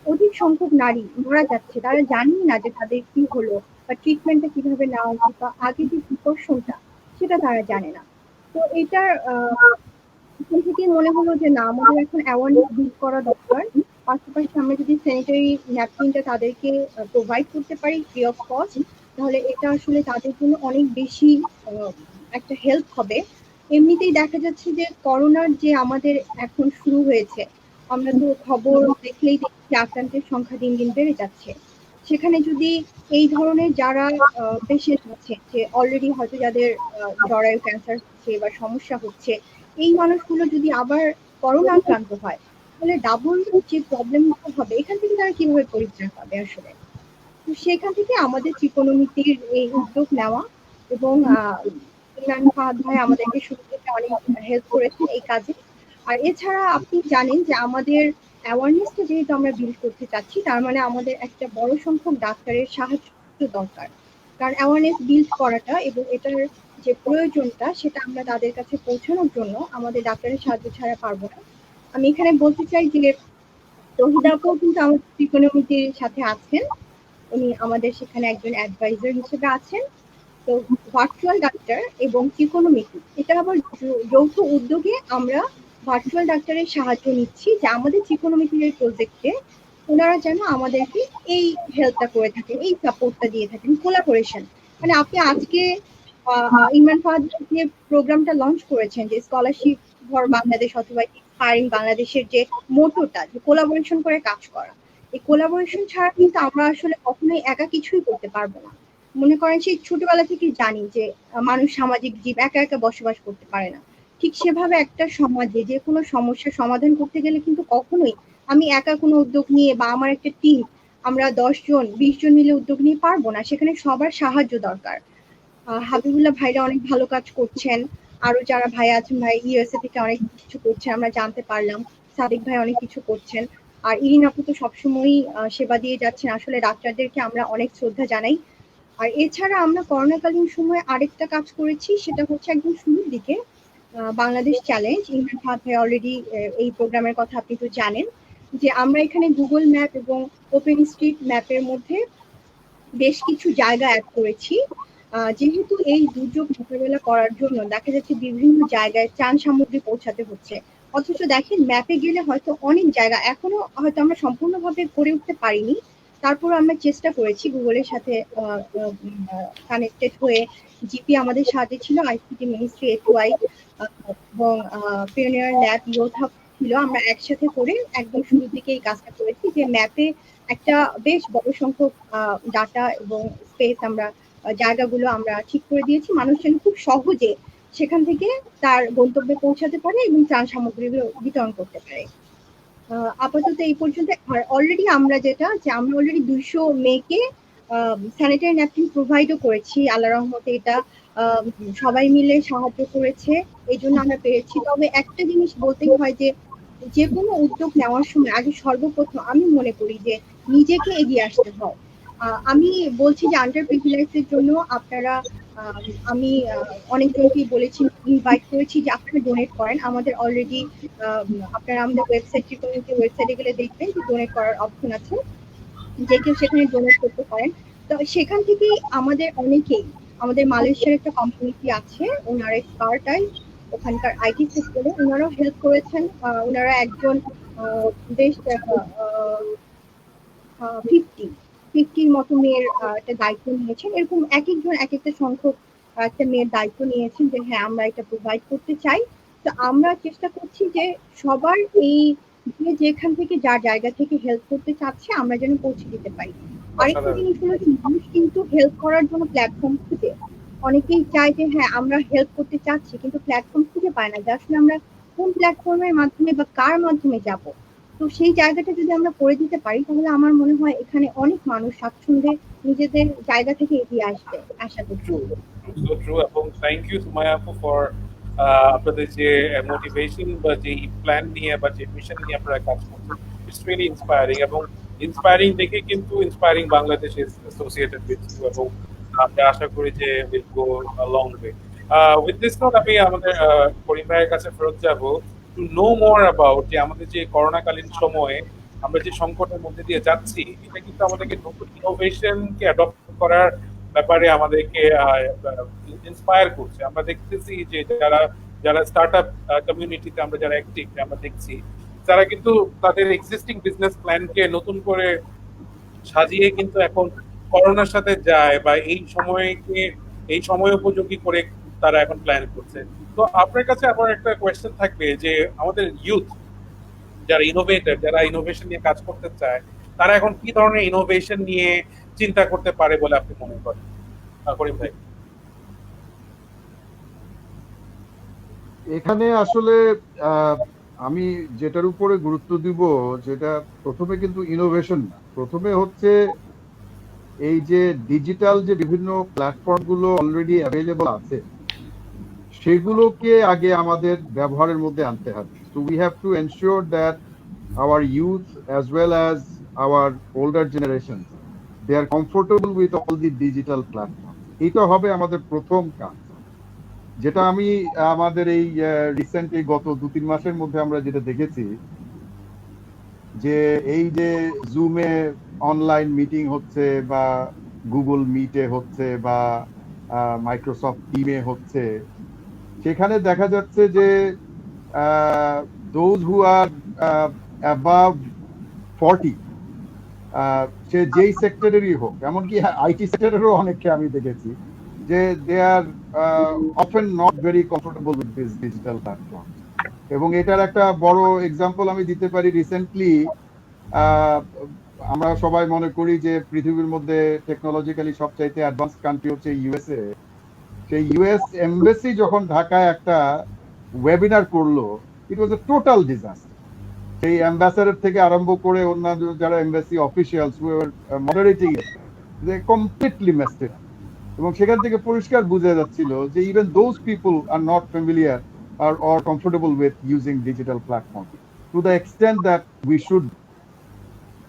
অধিক সংখ্যক নারী মারা যাচ্ছে, তারা জানেই না যে তাদের কি হলো বা ট্রিটমেন্টটা কিভাবে নেওয়া উচিত বা আগে যে প্রিকশনটা সেটা তারা জানে না। তো এটার এখান থেকেই মনে হলো যে না, আমাদের এখন অ্যাওয়ারনেস বিল্ড করা দরকার। পাশাপাশি আমরা যদি স্যানিটারি ন্যাপকিনটা তাদেরকে প্রোভাইড করতে পারি ফ্রি অফ কস্ট, তাহলে এটা আসলে তাদের জন্য অনেক বেশি একটা হেল্প হবে। এমনিতেই দেখা যাচ্ছে যে করোনার যে আমাদের এখন শুরু হয়েছে, আমরা তো খবর দেখলেই দেখছি আক্রান্তের সংখ্যা দিন দিন বেড়ে যাচ্ছে। সেখানে যদি এই ধরনের যারা পেশেন্ট আছে, যে অলরেডি হয়তো যাদের জরায়ু ক্যান্সার হচ্ছে বা সমস্যা হচ্ছে, এই মানুষগুলো যদি আবার করোনা আক্রান্ত হয় তাহলে ডাবল যে প্রবলেম হবে, এখান থেকে তারা কিভাবে পরিত্রাণ পাবে আসলে। তো সেখান থেকে আমাদের ত্রিকোণমিতির এই উদ্যোগ নেওয়া এবং ইমরান ফাহাদ ভাই আমাদেরকে শুরু থেকে অনেক হেল্প করেছেন এই কাজে। আর এছাড়া আপনি জানেন যে আমাদের অ্যাওয়ারনেসটা যেহেতু আমরা বিল্ড করতে চাচ্ছি, তার মানে আমাদের একটা বড় সংখ্যক ডাক্তারের সাহায্য দরকার। কারণ অ্যাওয়ারনেস বিল্ড করাটা এবং এটার যে প্রয়োজনটা সেটা আমরা তাদের কাছে পৌঁছানোর জন্য আমাদের ডাক্তারের সাহায্য ছাড়া পারবো না। আমি এখানে বলতে চাই যে তহিদা আপু কিন্তু আমাদের ত্রিকোণমিতির সাথে আছেন, উনি আমাদের সেখানে একজন অ্যাডভাইজার হিসেবে আছেন। তো ভার্চুয়াল ডাক্তার এবং ত্রিকোণমিতি এটা আবার যৌথ উদ্যোগে আমরা ভার্চুয়াল ডাক্তারের সাহায্য নিচ্ছি, যে আমাদের ত্রিকোণমিতির এই প্রজেক্টে ওনারা যেন আমাদেরকে এই হেল্পটা করে থাকেন, এই সাপোর্টটা দিয়ে থাকেন, কোলাবোরেশন। মানে আপনি আজকে ইমরান ফাহাদ যে প্রোগ্রামটা লঞ্চ করেছেন, যে স্কলারশিপ ফর বাংলাদেশ অথবা ইন্সপায়ারিং বাংলাদেশের যে মোটোটা, যে কোলাবোরেশন করে কাজ করা, এই কোলাবোরেশন ছাড়া কিন্তু আমরা আসলে কখনোই একা কিছুই করতে পারবো না। মনে করেন সেই ছোটবেলা থেকে জানি যে মানুষ সামাজিক জীব, একা একা বসবাস করতে পারে না। ঠিক সেভাবে একটা সমাজে যে কোনো সমস্যার সমাধান করতে গেলে কিন্তু কখনোই আমি একা কোনো উদ্যোগ নিয়ে বা আমার একটা টিম, আমরা 10 জন 20 জন মিলে উদ্যোগ নিয়ে পারবো না, সেখানে সবার সাহায্য দরকার। হাবিবুল্লাহ ভাইরা অনেক ভালো কাজ করছেন, আরো যারা ভাই আছেন, ভাই ইউএসএ থেকে অনেক কিছু করছেন আমরা জানতে পারলাম, সাদিক ভাই অনেক কিছু করছেন, আর ইরিন আপু তো সবসময়ই সেবা দিয়ে যাচ্ছেন। আসলে ডাক্তারদেরকে আমরা অনেক শ্রদ্ধা জানাই। আর এছাড়া আমরা করোনাকালীন সময়ে আরেকটা কাজ করেছি, সেটা হচ্ছে একদম শুরুর দিকে বাংলাদেশ চ্যালেঞ্জ। ইমরান ফাহাদ ভাই অলরেডি এই প্রোগ্রামের কথা আপনি তো জানেন, যে আমরা এখানে গুগল ম্যাপ এবং ওপেন স্ট্রিট ম্যাপের মধ্যে বেশ কিছু জায়গা অ্যাড করেছি। যেহেতু এই দুর্যোগ মোকাবেলা করার জন্য দেখা যাচ্ছে বিভিন্ন জায়গায় ত্রাণ সামগ্রী পৌঁছাতে হচ্ছে, অথচ দেখেন ম্যাপে গেলে হয়তো অনেক জায়গা এখনো হয়তো আমরা সম্পূর্ণভাবে করে উঠতে পারিনি, তারপর আমরা চেষ্টা করেছি গুগলের সাথে কানেক্টেড হয়ে। জিপি আমাদের সাথে ছিল, আইসিটি মিনিস্ট্রি, এটুআই এবং পিওনিয়ার ল্যাব, ইউথ হাব ছিল। আমরা একসাথে করে একদম শুরুর দিকে এই কাজটা করেছি, যে ম্যাপে একটা বেশ বড় সংখ্যক ডাটা এবং স্পেস আমরা জায়গাগুলো আমরা ঠিক করে দিয়েছি, মানুষ যেন খুব সহজে সেখান থেকে তার গন্তব্যে পৌঁছাতে পারে এবং ত্রাণ সামগ্রীগুলো বিতরণ করতে পারে। আপাতত এই পর্যন্ত। আর অলরেডি আমরা যেটা, যে আমরা অলরেডি 200 মেয়েকে স্যানিটারি ন্যাপকিন প্রোভাইডও করেছি, আল্লাহ রহমতে এটা সবাই মিলে সাহায্য করেছে, এই জন্য আমরা পেরেছি। তবে একটা জিনিস বলতেই হয় যে যে কোনো উদ্যোগ নেওয়ার সময় আগে সর্বপ্রথম আমি মনে করি যে নিজেকে এগিয়ে আসতে হয়। আমি বলছি যে আন্ডার প্রিভিলেজদের জন্য আপনারা আমি অনেকজনকেই বলেছি, ইনভাইট করেছি যে আপনারা ডোনেট করেন। আমাদের অলরেডি আপনারা আমাদের ওয়েবসাইটে কমিউনিটি ওয়েবসাইটে গেলে দেখবেন যে ডোনেট করার অপশন আছে, যে কেউ সেখানে ডোনেট করতে পারেন। তো সেখান থেকেই আমাদের মালয়েশিয়ার একটা কমিউনিটি আছে, ওনারা এক্সপার্টাই ওখানকার আইটি সেক্টরে, ওনারাও হেল্প করেছেন। ওনারা একজন বেশ 50 মতো মেয়ের একটা দায়িত্ব নিয়েছেন। এরকম এক একজন এক একটা সংখ্যক একটা মেয়ের দায়িত্ব নিয়েছেন যে হ্যাঁ আমরা এটা প্রোভাইড করতে চাই। তো আমরা চেষ্টা করছি যে সবার এই যে যেখান থেকে যার জায়গা থেকে হেল্প করতে চাচ্ছে আমরা যেন পৌঁছে দিতে পারি। আরেকটা জিনিস হলো যে মানুষ কিন্তু হেল্প করার জন্য প্ল্যাটফর্ম খুঁজে, অনেকেই চায় যে হ্যাঁ আমরা হেল্প করতে চাচ্ছি কিন্তু প্ল্যাটফর্ম খুঁজে পায় না যে আসলে আমরা কোন প্ল্যাটফর্মের মাধ্যমে বা কার মাধ্যমে যাব। তো সেই জায়গাটা যদি আমরা করে দিতে পারি তাহলে আমার মনে হয় এখানে অনেক মানুষ স্বাচ্ছন্দ্যে নিজেদের জায়গা থেকে এগিয়ে আসবে, আশা করছি। So true এবং থ্যাংক ইউ সুমাইয়া আপু ফর আপনাদের যে মোটিভেশন বা যে প্ল্যান নিয়ে বা যে মিশন নিয়ে আপনারা কাজ করছেন, ইটস রিয়েলি ইন্সপায়ারিং এবং ইন্সপায়ারিং দেখে কিন্তু inspiring Bangladesh is associated with you এবং আমরা আশা করি যে will go a long way. With this note আমি আমাদের করিম ভাইয়ের কাছে ফেরত যাব টু নো মোর অ্যাবাউট যে আমাদের যে করোনাকালীন সময়ে আমরা যে সংকটের মধ্যে দিয়ে যাচ্ছি, এটা কিন্তু আমাদেরকে নতুন ইনোভেশনকে অ্যাডপ্ট করার ব্যাপারে আমাদেরকে ইন্সপায়ার করছে। আমরা দেখতেছি যে যারা যারা স্টার্টআপ কমিউনিটিতে আমরা যারা অ্যাক্টিভ আমরা দেখছি তারা কিন্তু তাদের এক্সিস্টিং বিজনেস প্ল্যানকে নতুন করে সাজিয়ে কিন্তু এখন করোনার সাথে যায় বা এই সময় উপযোগী করে তারা এখন প্ল্যান করছে। তো আপনার কাছে আবার একটা কোয়েশ্চেন থাকবে যে আমাদের ইউথ যারা ইনোভেটর, যারা ইনোভেশন নিয়ে কাজ করতে চায়, তারা এখন কি ধরনের ইনোভেশন নিয়ে চিন্তা করতে পারে বলে আপনি মনে করেন করিম ভাই? এখানে আসলে আমি যেটার উপরে গুরুত্ব দিব, যেটা প্রথমে কিন্তু ইনোভেশন না, প্রথমে হচ্ছে এই যে ডিজিটাল যে বিভিন্ন প্ল্যাটফর্ম গুলো অলরেডি অ্যাভেলেবল আছে সেগুলোকে আগে আমাদের ব্যবহারের মধ্যে আনতে হবে। So we have to ensure that our youth as well as our older generation they are comfortable with all the digital platform. এটা হবে আমাদের প্রথম কাজ, যেটা আমি আমাদের এই রিসেন্ট এই গত 2-3 মাসের মধ্যে আমরা যেটা দেখেছি যে এই যে জুমে অনলাইন মিটিং হচ্ছে বা গুগল মিটে হচ্ছে বা মাইক্রোসফট টিমে হচ্ছে, সেখানে দেখা যাচ্ছে যে দোজ হু আর অ্যাবাভ 40, সে যেই সেক্টরেরই হোক, এমনকি আইটি সেক্টরেরও অনেককে আমি দেখেছি যে they are often not very comfortable with this digital platform. এবং এটার একটা বড় এক্সাম্পল আমি দিতে পারি। রিসেন্টলি আমরা সবাই মনে করি যে পৃথিবীর মধ্যে টেকনোলজিক্যালি সবচাইতে অ্যাডভান্স কান্ট্রি হচ্ছে ইউএসএ। সেই ইউএস এমবাসি যখন ঢাকায় একটা ওয়েবিনার করলো, ইট ওয়াজ এ টোটাল ডিজাস্টার। সেই অ্যাম্বাসাডার থেকে আরম্ভ করে অন্যান্য যারা এমবাসি অফিসিয়ালস মডারেটিং দে কমপ্লিটলি মেসড ইট। এবং সেখান থেকে পরিষ্কার বোঝা যাচ্ছিল যে even those people are not familiar or comfortable with using digital platform to the extent that we should.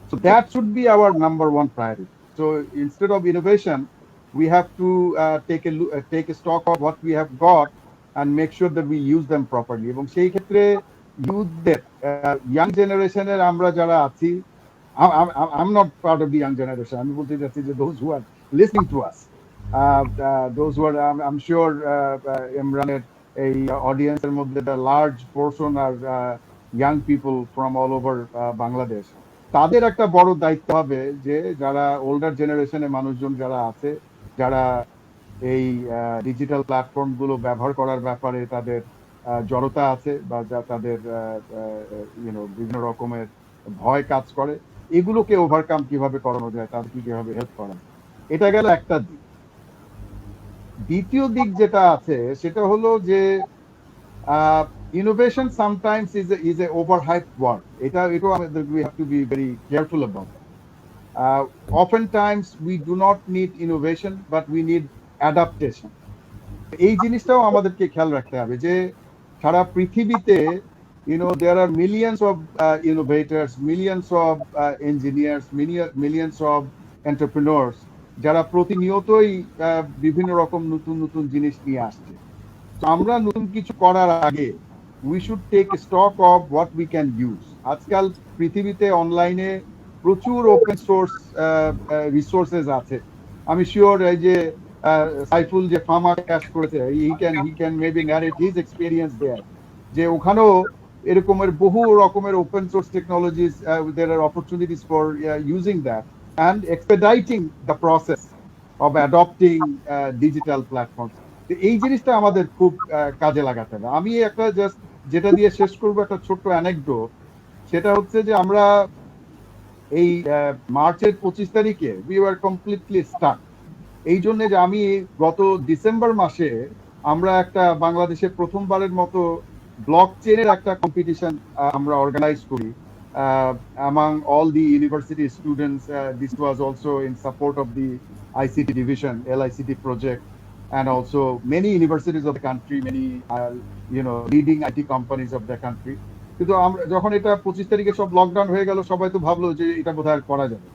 So that should be our number one priority. So instead of innovation, we have to take a stock of what we have got and make sure that we use them properly. এবং সেই ক্ষেত্রে ইউথদের young জেনারেশনের আমরা যারা আছি, I'm not part of the young generation. আমি বলতে চাচ্ছি যে those who are listening to us, those who are I'm sure ইমরানের এই অডিয়েন্সের মধ্যে the large portion are young people from all over Bangladesh. তাদের একটা বড় দায়িত্ব হবে যে যারা ওল্ডার জেনারেশনের মানুষজন যারা আছে, যারা এই ডিজিটাল প্ল্যাটফর্ম গুলো ব্যবহার করার ব্যাপারে তাদের জড়তা আছে বা যা তাদের বিভিন্ন রকমের ভয় কাজ করে, এগুলোকে ওভারকাম কিভাবে করানো যায়, তাদেরকে কিভাবে হেল্প করা, এটা গেল একটা দিক। দ্বিতীয় দিক যেটা আছে সেটা হলো যে innovation sometimes is a overhype word. এটাও we have to be very careful about that. Oftentimes we do not need innovation but we need adaptation. এই জিনিসটাও আমাদেরকে খেয়াল রাখতে হবে যে সারা পৃথিবীতে there are millions of innovators, millions of engineers, millions of entrepreneurs যারা প্রতিনিয়তই বিভিন্ন রকম নতুন নতুন জিনিস নিয়ে আসছে। তো আমরা নতুন কিছু করার আগে we should take stock of what we can use. আজকাল পৃথিবীতে অনলাইনে প্রচুর ওপেন সোর্স রিসোর্সেস আছে। আমি শিওর এই যে সাইফুল যে ফার্মা ক্যাশ করেছে, he can maybe narrate his experience there, যে ওখানেও এরকমের বহু রকমের open source technologies, there are opportunities for using that and expediting the process of adopting digital platforms. তো এই জিনিসটা আমাদের খুব কাজে লাগাতে হবে। আমি একটা জাস্ট যেটা দিয়ে শেষ করবো, একটা ছোট্ট অ্যানেকডোট, সেটা হচ্ছে যে আমরা এই মার্চের 25 তারিখে উই ওয়ার কমপ্লিটলি স্টাক। এই জন্য যে আমি গত ডিসেম্বর মাসে আমরা একটা বাংলাদেশের প্রথমবারের মতো ব্লক চেনের একটা কম্পিটিশন আমরা অর্গানাইজ করি among all the university students. This was also in support of the ICT division, LICT project, and also many universities of the country, many leading IT companies of the country. কিন্তু আমরা যখন এটা 25 তারিখে সব lockdown হয়ে গেল, সবাই তো ভাবলো যে এটা বোধহয় আর করা যাবে।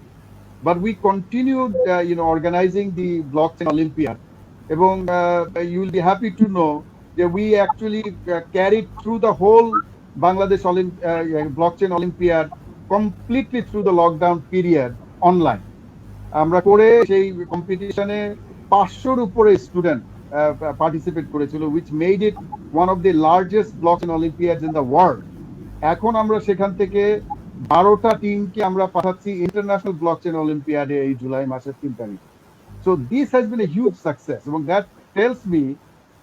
But we continued, organizing the blockchain Olympiad. এবং you will be happy to know that we actually carried through the whole Bangladesh blockchain Olympiad completely through the lockdown period online. আমরা করে সেই কম্পিটিশনে 500-র উপরে স্টুডেন্ট পার্টিসিপেট করেছিল, which made it one of the largest blockchain Olympiads in the world. এখন আমরা সেখান থেকে 12টা টিমকে আমরা পাঠাচ্ছি ইন্টারন্যাশনাল ব্লকচেন অলিম্পিয়াডে এই জুলাই মাসের 3 তারিখ। So this has been a huge success, এবং that tells me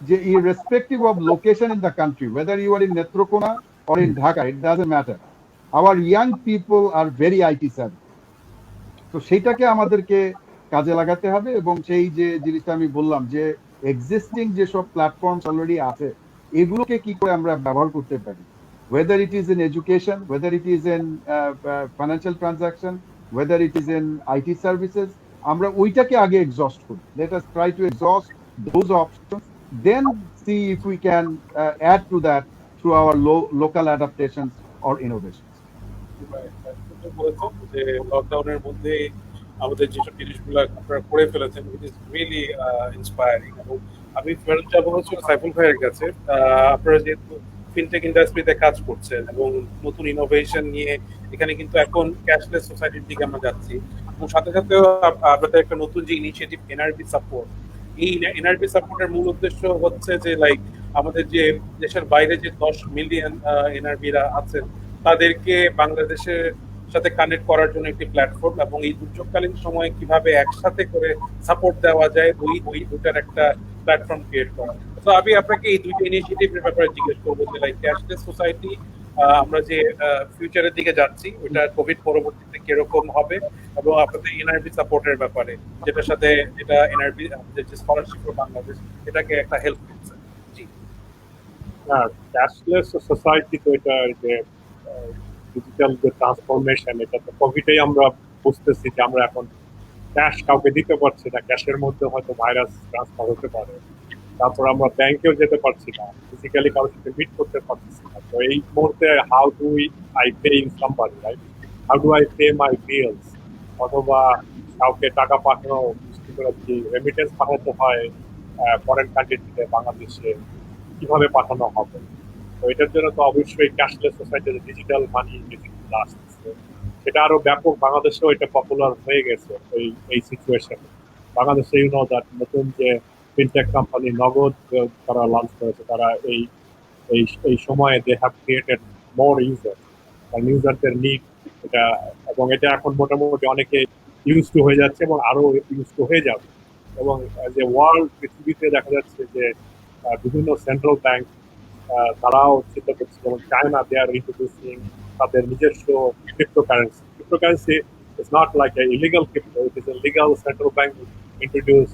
যে irrespective of location in the country, whether you are in Netrokona or in Dhaka, it doesn't matter, our young people are very IT savvy. তো সেইটাকে আমাদেরকে কাজে লাগাতে হবে, এবং সেই যে জিনিসটা আমি বললাম যে এক্সিস্টিং যেসব প্ল্যাটফর্মস অলরেডি আছে এগুলোকে কি করে আমরা ব্যবহার করতে পারি, whether it is in education, whether it is in financial transaction, whether it is in IT services, আমরা ওইটাকে আগে এক্সস্ট করি। Let us try to exhaust those options, then see if we can add to that through our local adaptations or innovations. বলেছেন যে লকডাউনের মধ্যে আমাদের যেসব জিনিসগুলো আপনারা করে ফেলেছেন, ইট ইজ রিয়েলি ইন্সপায়ারিং। এবং আমি ফেরত যাবো হচ্ছে সাইফুল ভাইয়ের কাছে। আপনারা যেহেতু ফিনটেক ইন্ডাস্ট্রিতে কাজ করছেন এবং নতুন ইনোভেশন নিয়ে এখানে কিন্তু এখন ক্যাশলেস সোসাইটির দিকে আমরা যাচ্ছি, এবং সাথে সাথেও আপনাদের একটা নতুন যে ইনিশিয়েটিভ এনআরবি সাপোর্ট, এই এনআরবি সাপোর্টের মূল উদ্দেশ্য হচ্ছে যে লাইক আমাদের যে দেশের বাইরে যে 10 মিলিয়ন এনআরবিরা আছেন তাদেরকে বাংলাদেশের সাথে কানেক্ট করার জন্য একটি প্ল্যাটফর্ম, এবং এই দুর্যোগকালীন সময়ে কিভাবে একসাথে করে সাপোর্ট দেওয়া যায় ওই দুটার একটা প্ল্যাটফর্ম ক্রিয়েট করা। তো আমি আপনাকে এই দুইটা ইনিশিয়েটিভের ব্যাপারে জিজ্ঞেস করবো যে লাইক ক্যাশলেস সোসাইটি আমরা যে ফিউচারের দিকে যাচ্ছি ওইটা কোভিড পরবর্তীতে কিরকম হবে, এবং আপনাদের এনআরবি সাপোর্টের ব্যাপারে যেটার সাথে এটা এনআরবি যে স্কলারশিপ ফর বাংলাদেশ এটাকে একটা হেল্প করছে। জি, ক্যাশলেস সোসাইটি তো এটা যে ডিজিটাল যে ট্রান্সফরমেশন, এটা তো কোভিডেই আমরা বুঝতেছি যে আমরা এখন ক্যাশ কাউকে দিতে পারছি না, ক্যাশের মধ্যে হয়তো ভাইরাস ট্রান্সফার হতে পারে, তারপর আমরা ব্যাংকেও যেতে পারছি না, ফিজিক্যালি কারোর সাথে মিট করতে পারছি না। তো এই মুহূর্তে how do I pay in somebody, right? How do I pay my bills, অথবা কাউকে টাকা পাঠানো, রেমিটেন্স পাঠাতে হয় ফরেন কান্ট্রি থেকে বাংলাদেশে, কিভাবে পাঠানো হবে? তো এটার জন্য তো অবশ্যই ক্যাশলেস সোসাইটির ডিজিটাল মানি যেগুলো আসতেছে সেটা আরো ব্যাপক, বাংলাদেশেও এটা পপুলার হয়ে গেছে এই সিচুয়েশনে। বাংলাদেশে নতুন যে ফিনটেক কোম্পানি নগদ তারা লঞ্চ করেছে, তারা এই সময়ে they have created more user, কারণ ইউজারদের নিড এটা, এবং এটা এখন মোটামুটি অনেকে ইউজ টু হয়ে যাচ্ছে এবং আরো ইউজ টু হয়ে যাবে। এবং যে ওয়ার্ল্ড পৃথিবীতে দেখা যাচ্ছে যে বিভিন্ন সেন্ট্রাল ব্যাংক তারাও চিন্তা করছে, যেমন চায়না, দে আর ইন্ট্রোডিউসিং তাদের নিজস্ব cryptocurrency. Cryptocurrency is not like a illegal crypto, it is a legal. Central bank introduce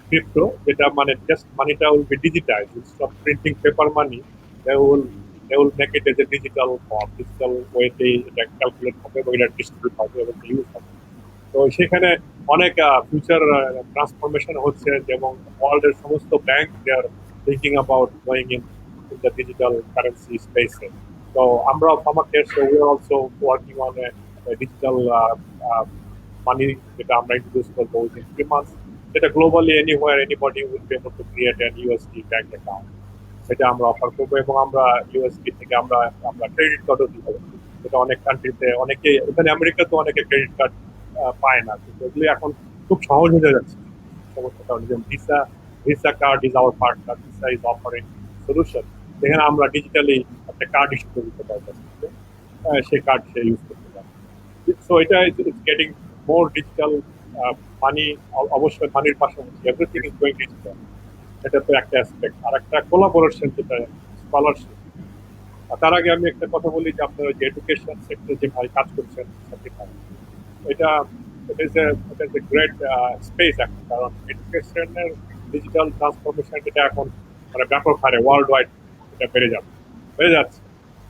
crypto, যেটা মানে জাস্ট মানিটা will be digitize, instead of printing paper money they will make it as a digital form, digital ওয়েতে এটা calculate হবে এবং এটা distribute হবে এবং ইউজ হবে। তো সেখানে অনেক ফিউচার ট্রান্সফরমেশন হচ্ছে, যেমন ওয়ার্ল্ডের সমস্ত bank they are thinking about going in the digital currency স্পেসে। So Ambra Pharmacare, so we are also working on a digital money that আমরা introduce করবো within 3 months. That globally anywhere anybody will be able to create an USD bank account. সেটা আমরা offer করবো এবং আমরা USD থেকে আমরা credit কার্ডও দিব। যেটা অনেক কান্ট্রিতে অনেকে, এখানে আমেরিকাতে অনেকে ক্রেডিট কার্ড পায় না, কিন্তু এগুলি এখন খুব সহজ হয়ে যাচ্ছে সমস্ত কারণে। যেমন visa card is our partner, visa is offering solution. এখানে আমরা ডিজিটালি একটা কার্ড ইস্যু করে দিতে পারবো, সেই কার্ড সে ইউজ করতে পারে। সো এটা it's getting more digital money. অবশ্যই মানির পাশাপাশি এভরিথিং ইজ গোয়িং ডিজিটাল। এটা তো একটা অ্যাসপেক্ট। আর একটা কোলাবোরেশন, যেটা স্কলারশিপ। তার আগে আমি একটা কথা বলি যে আপনারা যে এডুকেশন সেক্টরে যে ভাই কাজ করছেন, এটা ইজ এ গ্রেট স্পেস এখন, কারণ এডুকেশনের ডিজিটাল ট্রান্সফরমেশন এটা এখন মানে ব্যাপক হারে ওয়ার্ল্ড ওয়াইড এটা বেড়ে যাচ্ছে।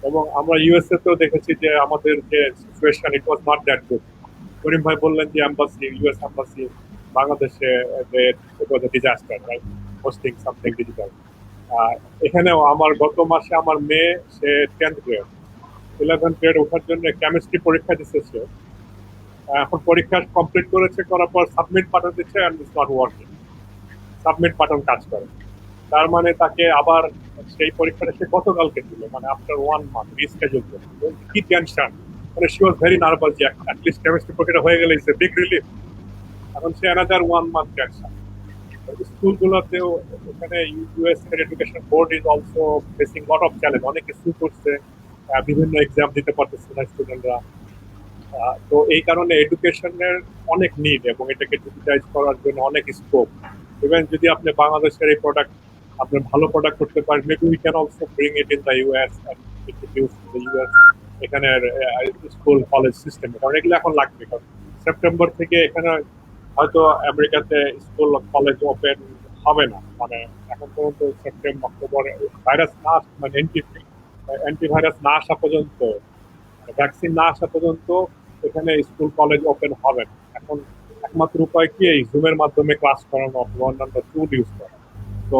এবং আমরা ইউএসএ তেও দেখেছি যে আমাদের যে situation, it was not that good. Karim ভাই বললেন যে এম্বাসি, ইউএস এম্বাসি বাংলাদেশে it was a disaster, right, hosting something digital. এখানেও আমার গত মাসে আমার মেয়ে, সে 10th গ্রেড 11th গ্রেড ওঠার জন্য কেমিস্ট্রি পরীক্ষা দিচ্ছে সে। এখন পরীক্ষা কমপ্লিট করার পর সাবমিট বাটন দিচ্ছে and it's not working. Submit button কাজ করে, তার মানে তাকে আবার সেই পরীক্ষাটা সে গতকালকে দিল, মানে আফটার 1 মান্থ রিস্কেডিউল করে। কি টেনশন, মানে শি ওয়াজ ভেরি নার্ভাস যে অ্যাটলিস্ট কেমিস্ট্রি পরীক্ষাটা হয়ে গেলে ইটস এ বিগ রিলিফ। এখন সে অ্যানাদার 1 মান্থ টেনশন। স্কুলগুলোতেও এখানে ইউএস এর education board is also facing lot of challenge. অনেক কিছু করছে, বিভিন্ন এক্সাম দিতে পারতেছে না স্টুডেন্টরা। তো এই কারণে এডুকেশনের অনেক নিড এবং এটাকে ডিজিটাইজ করার জন্য অনেক স্কোপ। ইভেন যদি আপনি বাংলাদেশের এই প্রোডাক্ট, আপনি ভালো প্রোডাক্ট করতে পারেন, maybe we can also bring it in the US and introduce the US এখানের স্কুল কলেজ সিস্টেম। কারণ এগুলো এখন লাগবে, কারণ সেপ্টেম্বর থেকে এখানে হয়তো আমেরিকাতে স্কুল কলেজ ওপেন হবে না, মানে এখন পর্যন্ত সেপ্টেম্বর অক্টোবর ভাইরাস না, মানে অ্যান্টিভাইরাস না আসা পর্যন্ত, ভ্যাকসিন না আসা পর্যন্ত এখানে স্কুল কলেজ ওপেন হবে না। এখন একমাত্র উপায় কি, এই জুমের মাধ্যমে ক্লাস করানো অথবা অন্যান্য টুল ইউজ করা। তো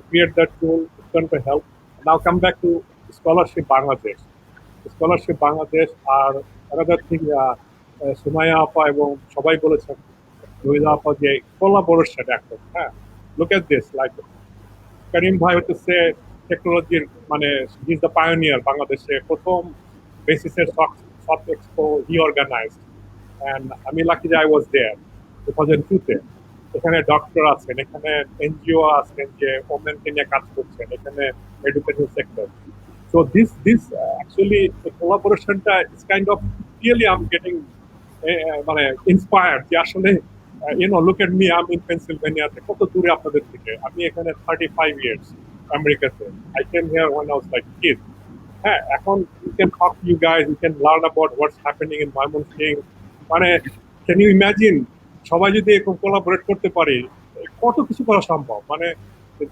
create that tool, it's going to help. Now come back to scholarship Bangladesh. Scholarship Bangladesh are another thing, Sumaiya আপা এবং সবাই বলেছেন, রোহিদা আপা, যে কোলাবোরেশন এখন। হ্যাঁ, লুক এট দিস, লাইক করিম ভাই হচ্ছে টেকনোলজির, মানে হি ইজ দ্য পায়োনিয়ার। বাংলাদেশে প্রথম বেসিসের soft expo he organized, and আমি লাকি যে আই ওয়াজ দেয়ার 2002-তে। এখানে ডক্টর আছেন, এখানে এনজিও আছেন যে ওমেনকে নিয়ে কাজ করছেন, এখানে education sector. So this actually কোলাবোরেশনটা is kind of really I am getting মানে ইন্সপায়ার্ড যে আসলে লুক এট মি, আমি ইন পেনসিলভেনিয়াতে, কত দূরে আপনাদের থেকে। আমি এখানে 35 ইয়ার্স আমেরিকাতে। I came here when I was like kid. হ্যাঁ, এখন you can talk to you guys, you can learn about what's happening in Mymensingh. মানে can you imagine সবাই যদি এরকম কোলাবোরেট করতে পারে, কত কিছু করা সম্ভব। মানে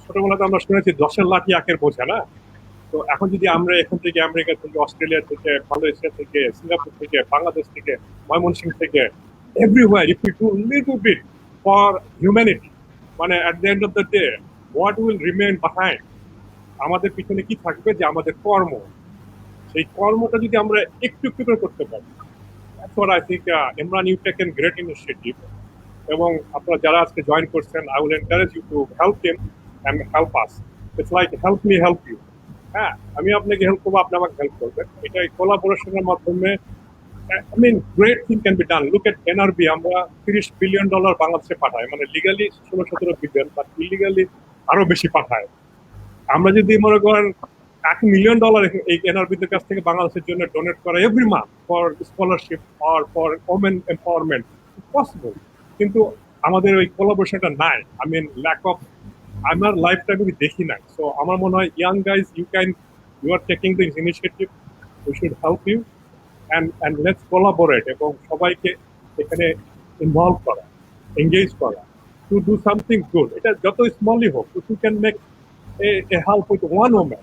ছোটবেলাতে আমরা শুনেছি 10-এর লাঠি একের বোঝা না। তো এখন যদি আমরা এখান থেকে আমেরিকা থেকে, অস্ট্রেলিয়া থেকে, মালয়েশিয়া থেকে, সিঙ্গাপুর থেকে, বাংলাদেশ থেকে, ময়মনসিংহ থেকে, everywhere, if we do little bit for humanity, মানে at the end of the day, what will remain behind? আমাদের পিছনে কি থাকবে, যে আমাদের কর্ম। সেই কর্মটা যদি আমরা একটু একটু করে করতে পারি, that's what I think. Imran, you've taken great initiative, এবং আপনারা যারা আজকে জয়েন করছেন, I will encourage you to help him and help us. It's like help me help you. হ্যাঁ, আমি আপনাকে হেল্প করবো, আপনি আমাকে হেল্প করবেন। এটা কোলাবোরেশনের মাধ্যমে, I mean, great thing can be done. Look at NRB, আমরা $30 বিলিয়ন বাংলাদেশে পাঠাই, মানে লিগালি 16-17 বিলিয়ন, বাট ইলিগালি আরো বেশি পাঠায়। আমরা যদি মনে করেন $1 মিলিয়ন এই এনআরবিদের কাছ থেকে বাংলাদেশের জন্য ডোনেট করা every month for scholarship or for women empowerment, possible. কিন্তু আমাদের ওই কোলাবোরেশনটা নাই। I mean, lack of, আমার লাইফটা আমি দেখি নাই। সো আমার মনে হয় young guys, you are taking this initiative, we should help you and let's collaborate, এবং সবাইকে এখানে ইনভলভ করা, এঙ্গেজ করা, to do something good. এটা যত স্মলই হোক, if you can make a help with one woman,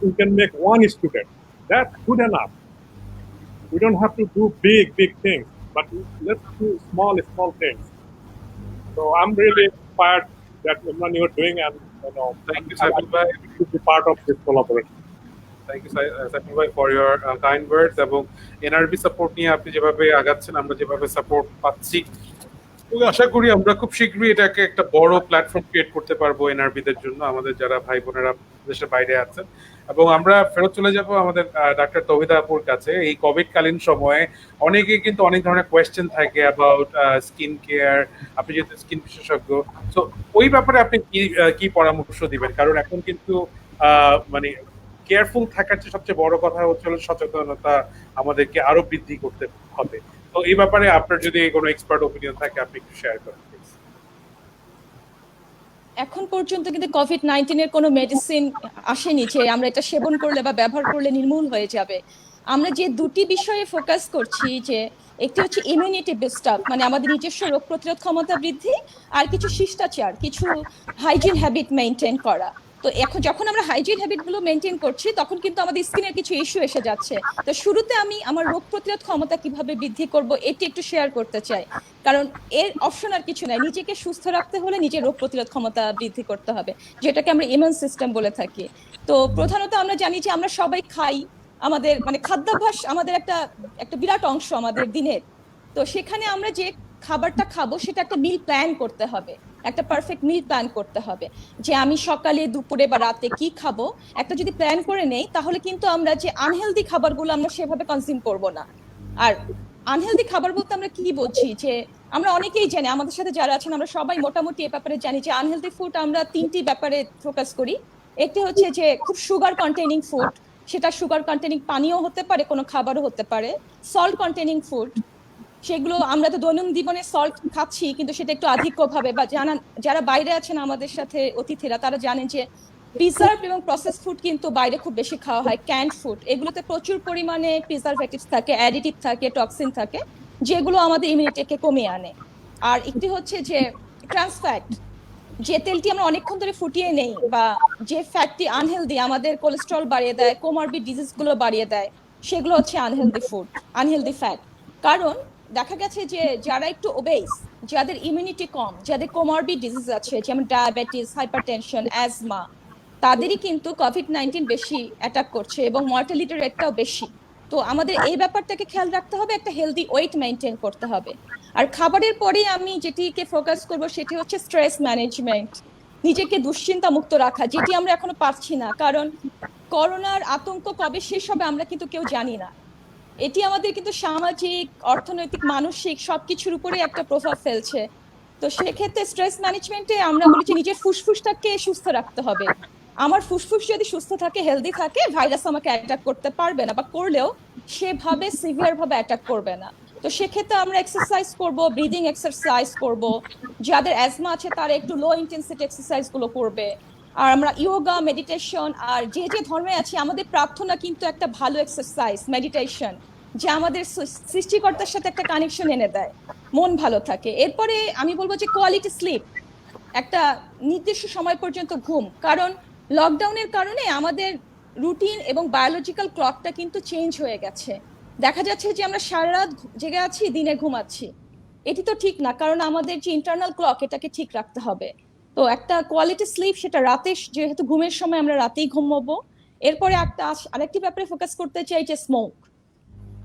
you can make one student, that's good enough. We don't have to do big things, but let's do small things. So I'm really inspired that Imran you're doing, and Thank you, Saiful bhai. to be part of this collaboration. Thank you Saiful ভাই for your kind ওয়ার্ডস, এবং NRB support নিয়ে আপনি যেভাবে আগাচ্ছেন, আমরা যেভাবে support পাচ্ছি, এবং আশা করি আমরা খুব শীঘ্রই এটাকে একটা বড় প্ল্যাটফর্ম ক্রিয়েট করতে পারবো এনআরবিদের জন্য, আমাদের যারা ভাই বোনেরা দেশের বাইরে আছেন। এবং আমরা ফেরত চলে যাব আমাদের ডাক্তার তৌহিদা আপুর কাছে। এই কোভিড কালীন সময়ে অনেকেই কিন্তু অনেক ধরনের কোয়েশ্চেন থাকে অ্যাবাউট স্কিন কেয়ার, আপনি যেহেতু স্কিন বিশেষজ্ঞ, তো ওই ব্যাপারে আপনি কি পরামর্শ দিবেন? কারণ এখন কিন্তু মানে কেয়ারফুল থাকার চেয়ে সবচেয়ে বড় কথা হচ্ছে সচেতনতা আমাদেরকে আরো বৃদ্ধি করতে হবে। তো এই ব্যাপারে আপনার যদি কোনো এক্সপার্ট ওপিনিয়ন থাকে আপনি একটু শেয়ার করেন প্লিজ। এখন পর্যন্ত কিন্তু কোভিড-19 এর কোনো মেডিসিন আসেনি যে আমরা এটা সেবন করলে বা ব্যবহার করলে নির্মূল হয়ে যাবে। আমরা যে দুটি বিষয়ে ফোকাস করছি, যে একটি হচ্ছে ইমিউনিটি বুস্ট আপ, মানে আমাদের নিজস্ব রোগ প্রতিরোধ ক্ষমতা বৃদ্ধি, আর কিছু শিষ্টাচার, কিছু হাইজিন হ্যাবিট মেনটেন করা। তো এখন যখন আমরা হাইজিন হ্যাবিট গুলো মেনটেন করছি, তখন কিন্তু আমাদের স্কিনের কিছু ইস্যু এসে যাচ্ছে। তো শুরুতে আমি আমার রোগ প্রতিরোধ ক্ষমতা কিভাবে বৃদ্ধি করব এটি একটু শেয়ার করতে চাই, কারণ এর অপশন আর কিছু নাই। নিজেকে সুস্থ রাখতে হলে নিজের রোগ প্রতিরোধ ক্ষমতা বৃদ্ধি করতে হবে, যেটাকে আমরা ইমিউন সিস্টেম বলে থাকি। তো প্রধানত আমরা জানি যে আমরা সবাই খাই, আমাদের মানে খাদ্যাভ্যাস আমাদের একটা একটা বিরাট অংশ আমাদের দিনের। তো সেখানে আমরা যে খাবারটা খাবো সেটা একটা মিল প্ল্যান করতে হবে, একটা পারফেক্ট মিল প্ল্যান করতে হবে, যে আমি সকালে দুপুরে বা রাতে কি খাবো একটা যদি প্ল্যান করে নেই, তাহলে কিন্তু আমরা যে আনহেলদি খাবারগুলো আমরা সেভাবে কনজিউম করব না। আর আনহেলদি খাবার বলতে আমরা কি বলছি, যে আমরা অনেকেই জানি, আমাদের সাথে যারা আছেন আমরা সবাই মোটামুটি এ ব্যাপারে জানি যে আনহেলদি ফুড আমরা তিনটি ব্যাপারে ফোকাস করি। একটি হচ্ছে যে খুব সুগার কন্টেনিং ফুড, সেটা সুগার কন্টেনিং পানীয় হতে পারে, কোনো খাবারও হতে পারে। সল্ট কন্টেনিং ফুড, সেগুলো আমরা তো দৈনন্দিন জীবনে সল্ট খাচ্ছি, কিন্তু সেটা একটু আধিক্যভাবে, বা যারা বাইরে আছেন আমাদের সাথে অতিথিরা তারা জানেন যে প্রিজার্ভ এবং প্রসেস ফুড কিন্তু বাইরে খুব বেশি খাওয়া হয়। ক্যান্ড ফুড, এগুলোতে প্রচুর পরিমাণে প্রিজারভেটিভস থাকে, অ্যাডিটিভ থাকে, টক্সিন থাকে, যেগুলো আমাদের ইমিউনিটিকে কমিয়ে আনে। আর একটি হচ্ছে যে ট্রান্স ফ্যাট, যে তেলটি আমরা অনেকক্ষণ ধরে ফুটিয়ে নেই, বা যে ফ্যাটটি আনহেলদি, আমাদের কোলেস্ট্রল বাড়িয়ে দেয়, কোমরবিড ডিজিজ গুলো বাড়িয়ে দেয়, সেগুলো হচ্ছে আনহেলদি ফুড, আনহেলদি ফ্যাট। কারণ দেখা গেছে যে যারা একটু ওবেস, যাদের ইমিউনিটি কম, যাদের কোমরবিড ডিজিজ আছে, যেমন ডায়াবেটিস, হাইপারটেনশন, অ্যাজমা, তাদেরই কিন্তু কোভিড-19 বেশি অ্যাটাক করছে এবং মর্টালিটি রেটটাও বেশি। তো আমাদের এই ব্যাপারটাকে খেয়াল রাখতে হবে, একটা হেলদি ওয়েট মেনটেন করতে হবে। আর খাবারের পরে আমি যেটিকে ফোকাস করব সেটি হচ্ছে স্ট্রেস ম্যানেজমেন্ট, নিজেকে দুশ্চিন্তা মুক্ত রাখা, যেটি আমরা এখনো পারছি না। কারণ করোনার আতঙ্ক কবে শেষ হবে আমরা কিন্তু কেউ জানি না। এটি আমাদের কিন্তু সামাজিক, অর্থনৈতিক, মানসিক সবকিছুর উপরে একটা প্রভাব ফেলছে। তো সেক্ষেত্রে স্ট্রেস ম্যানেজমেন্টে আমরা বলি যে নিজের ফুসফুসটাকে সুস্থ রাখতে হবে। আমার ফুসফুস যদি সুস্থ থাকে, হেলদি থাকে, ভাইরাস আমাকে অ্যাটাক করতে পারবে না, বা করলেও সেভাবে সিভিয়ার ভাবে অ্যাটাক করবে না। তো সেক্ষেত্রে আমরা এক্সারসাইজ করব, ব্রিদিং এক্সারসাইজ করব, যাদের অ্যাজমা আছে তারা একটু লো ইন্টেন্সিটি এক্সারসাইজ গুলো করবে। আর আমরা ইয়োগা, মেডিটেশন, আর যে যে ধর্মে আছি আমাদের প্রার্থনা কিন্তু একটা ভালো এক্সারসাইজ, মেডিটেশন, যে আমাদের সৃষ্টিকর্তার সাথে একটা কানেকশন এনে দেয়, মন ভালো থাকে। এরপরে আমি বলবো যে কোয়ালিটি স্লিপ, একটা নির্দিষ্ট সময় পর্যন্ত ঘুম। কারণ লকডাউনের কারণে আমাদের রুটিন এবং বায়োলজিক্যাল ক্লকটা কিন্তু চেঞ্জ হয়ে গেছে। দেখা যাচ্ছে যে আমরা সারা রাত জেগে আছি, দিনে ঘুমাচ্ছি। এটি তো ঠিক না, কারণ আমাদের যে ইন্টারনাল ক্লক এটাকে ঠিক রাখতে হবে। তো একটা কোয়ালিটি স্লিপ, সেটা রাতে, যেহেতু ঘুমের সময় আমরা রাতেই ঘুমাবো। এরপরে আরেকটি ব্যাপারে ফোকাস করতে চাই যে স্মোক।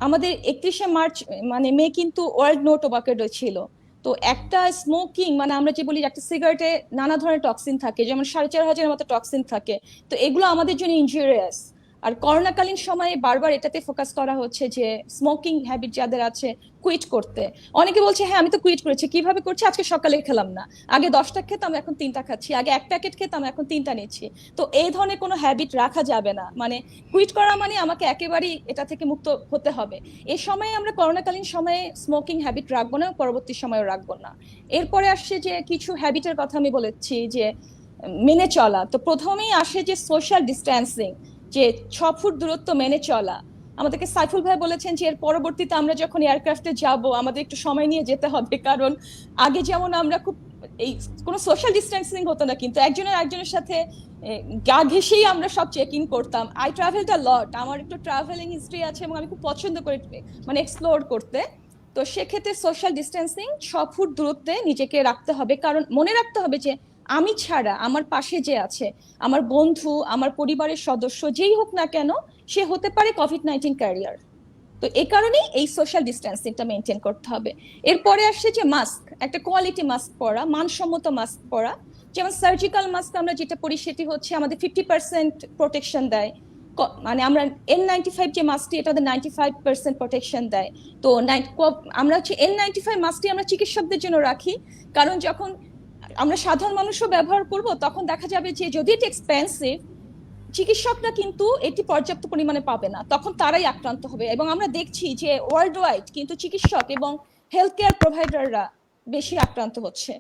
আমাদের 31শে মার্চ মানে মে কিন্তু ওয়ার্ল্ড নো টোবাকো ডে ছিল। তো একটা স্মোকিং, মানে আমরা যে বলি একটা সিগারেটে নানা ধরনের টক্সিন থাকে, যেমন 4500 মতো টক্সিন থাকে। তো এগুলো আমাদের জন্য ইনজুরিয়াস। আর করোনাকালীন সময়ে বারবার এটাতে ফোকাস করা হচ্ছে যে স্মোকিং হ্যাবিট যাদের আছে কুইট করতে। অনেকে বলছে হ্যাঁ আমি তো কুইট করেছি, কিভাবে করছি, আজকে সকালে খেলাম না, আগে 10টা খেতাম এখন 3টা খাচ্ছি, আগে 1 প্যাকেট খেতাম এখন 3টা নিচ্ছি। তো এই ধরনের কোনো হ্যাবিট রাখা যাবে না। মানে কুইট করা মানে আমাকে একেবারেই এটা থেকে মুক্ত হতে হবে। এই সময়ে আমরা করোনাকালীন সময়ে স্মোকিং হ্যাবিট রাখবো না, পরবর্তী সময়েও রাখবো না। এরপরে আসছে যে কিছু হ্যাবিটের কথা আমি বলেছি যে মেনে চলা। তো প্রথমেই আসে যে সোশ্যাল ডিস্ট্যান্সিং, যে 6 ফুট দূরত্ব মেনে চলা। আমাদেরকে সাইফুল ভাই বলেছেন যে এর পরবর্তীতে আমরা যখন এয়ারক্রাফটে যাব আমাদের একটু সময় নিয়ে যেতে হবে, কারণ আগে যেমন আমরা খুব এই কোনো সোশ্যাল ডিস্ট্যান্সিং হতো না, কিন্তু একজনের সাথে গা ঘেঁষেই আমরা সব চেক ইন করতাম। আই ট্রাভেলড আ লট, আমার একটু ট্রাভেলিং হিস্ট্রি আছে এবং আমি খুব পছন্দ করি মানে এক্সপ্লোর করতে। তো সেক্ষেত্রে সোশ্যাল ডিস্ট্যান্সিং, 6 ফুট দূরত্বে নিজেকে রাখতে হবে। কারণ মনে রাখতে হবে যে আমি ছাড়া আমার পাশে যে আছে, আমার বন্ধু, আমার পরিবারের সদস্য, যেই হোক না কেন, সে হতে পারে কোভিড-19 ক্যারিয়ার। তো এই কারণেই এই সোশ্যাল ডিস্টেন্সিংটা মেনটেন করতে হবে। এরপরে আসছে যে মাস্ক, একটা কোয়ালিটি মাস্ক পরা, মানসম্মত মাস্ক পরা। যেমন সার্জিক্যাল মাস্ক আমরা যেটা পরি সেটি হচ্ছে আমাদের 50% প্রোটেকশন দেয়। মানে আমরা N95 যে মাস্কটি, এটা আমাদের 95% প্রোটেকশন দেয়। তো আমরা হচ্ছে N95 মাস্কটি আমরা চিকিৎসকদের জন্য রাখি, কারণ যখন আমরা সাধারণ মানুষও ব্যবহার করব তখন দেখা যাবে যে যদি এটা এক্সপেন্সিভ, চিকিৎসকরা কিন্তু এটি পর্যাপ্ত পরিমাণে পাবে না, তখন তারাই আক্রান্ত হবে। এবং আমরা দেখছি যে ওয়ার্ল্ড ওয়াইড কিন্তু চিকিৎসক এবং হেলথ কেয়ার প্রোভাইডাররা বেশি আক্রান্ত হচ্ছে।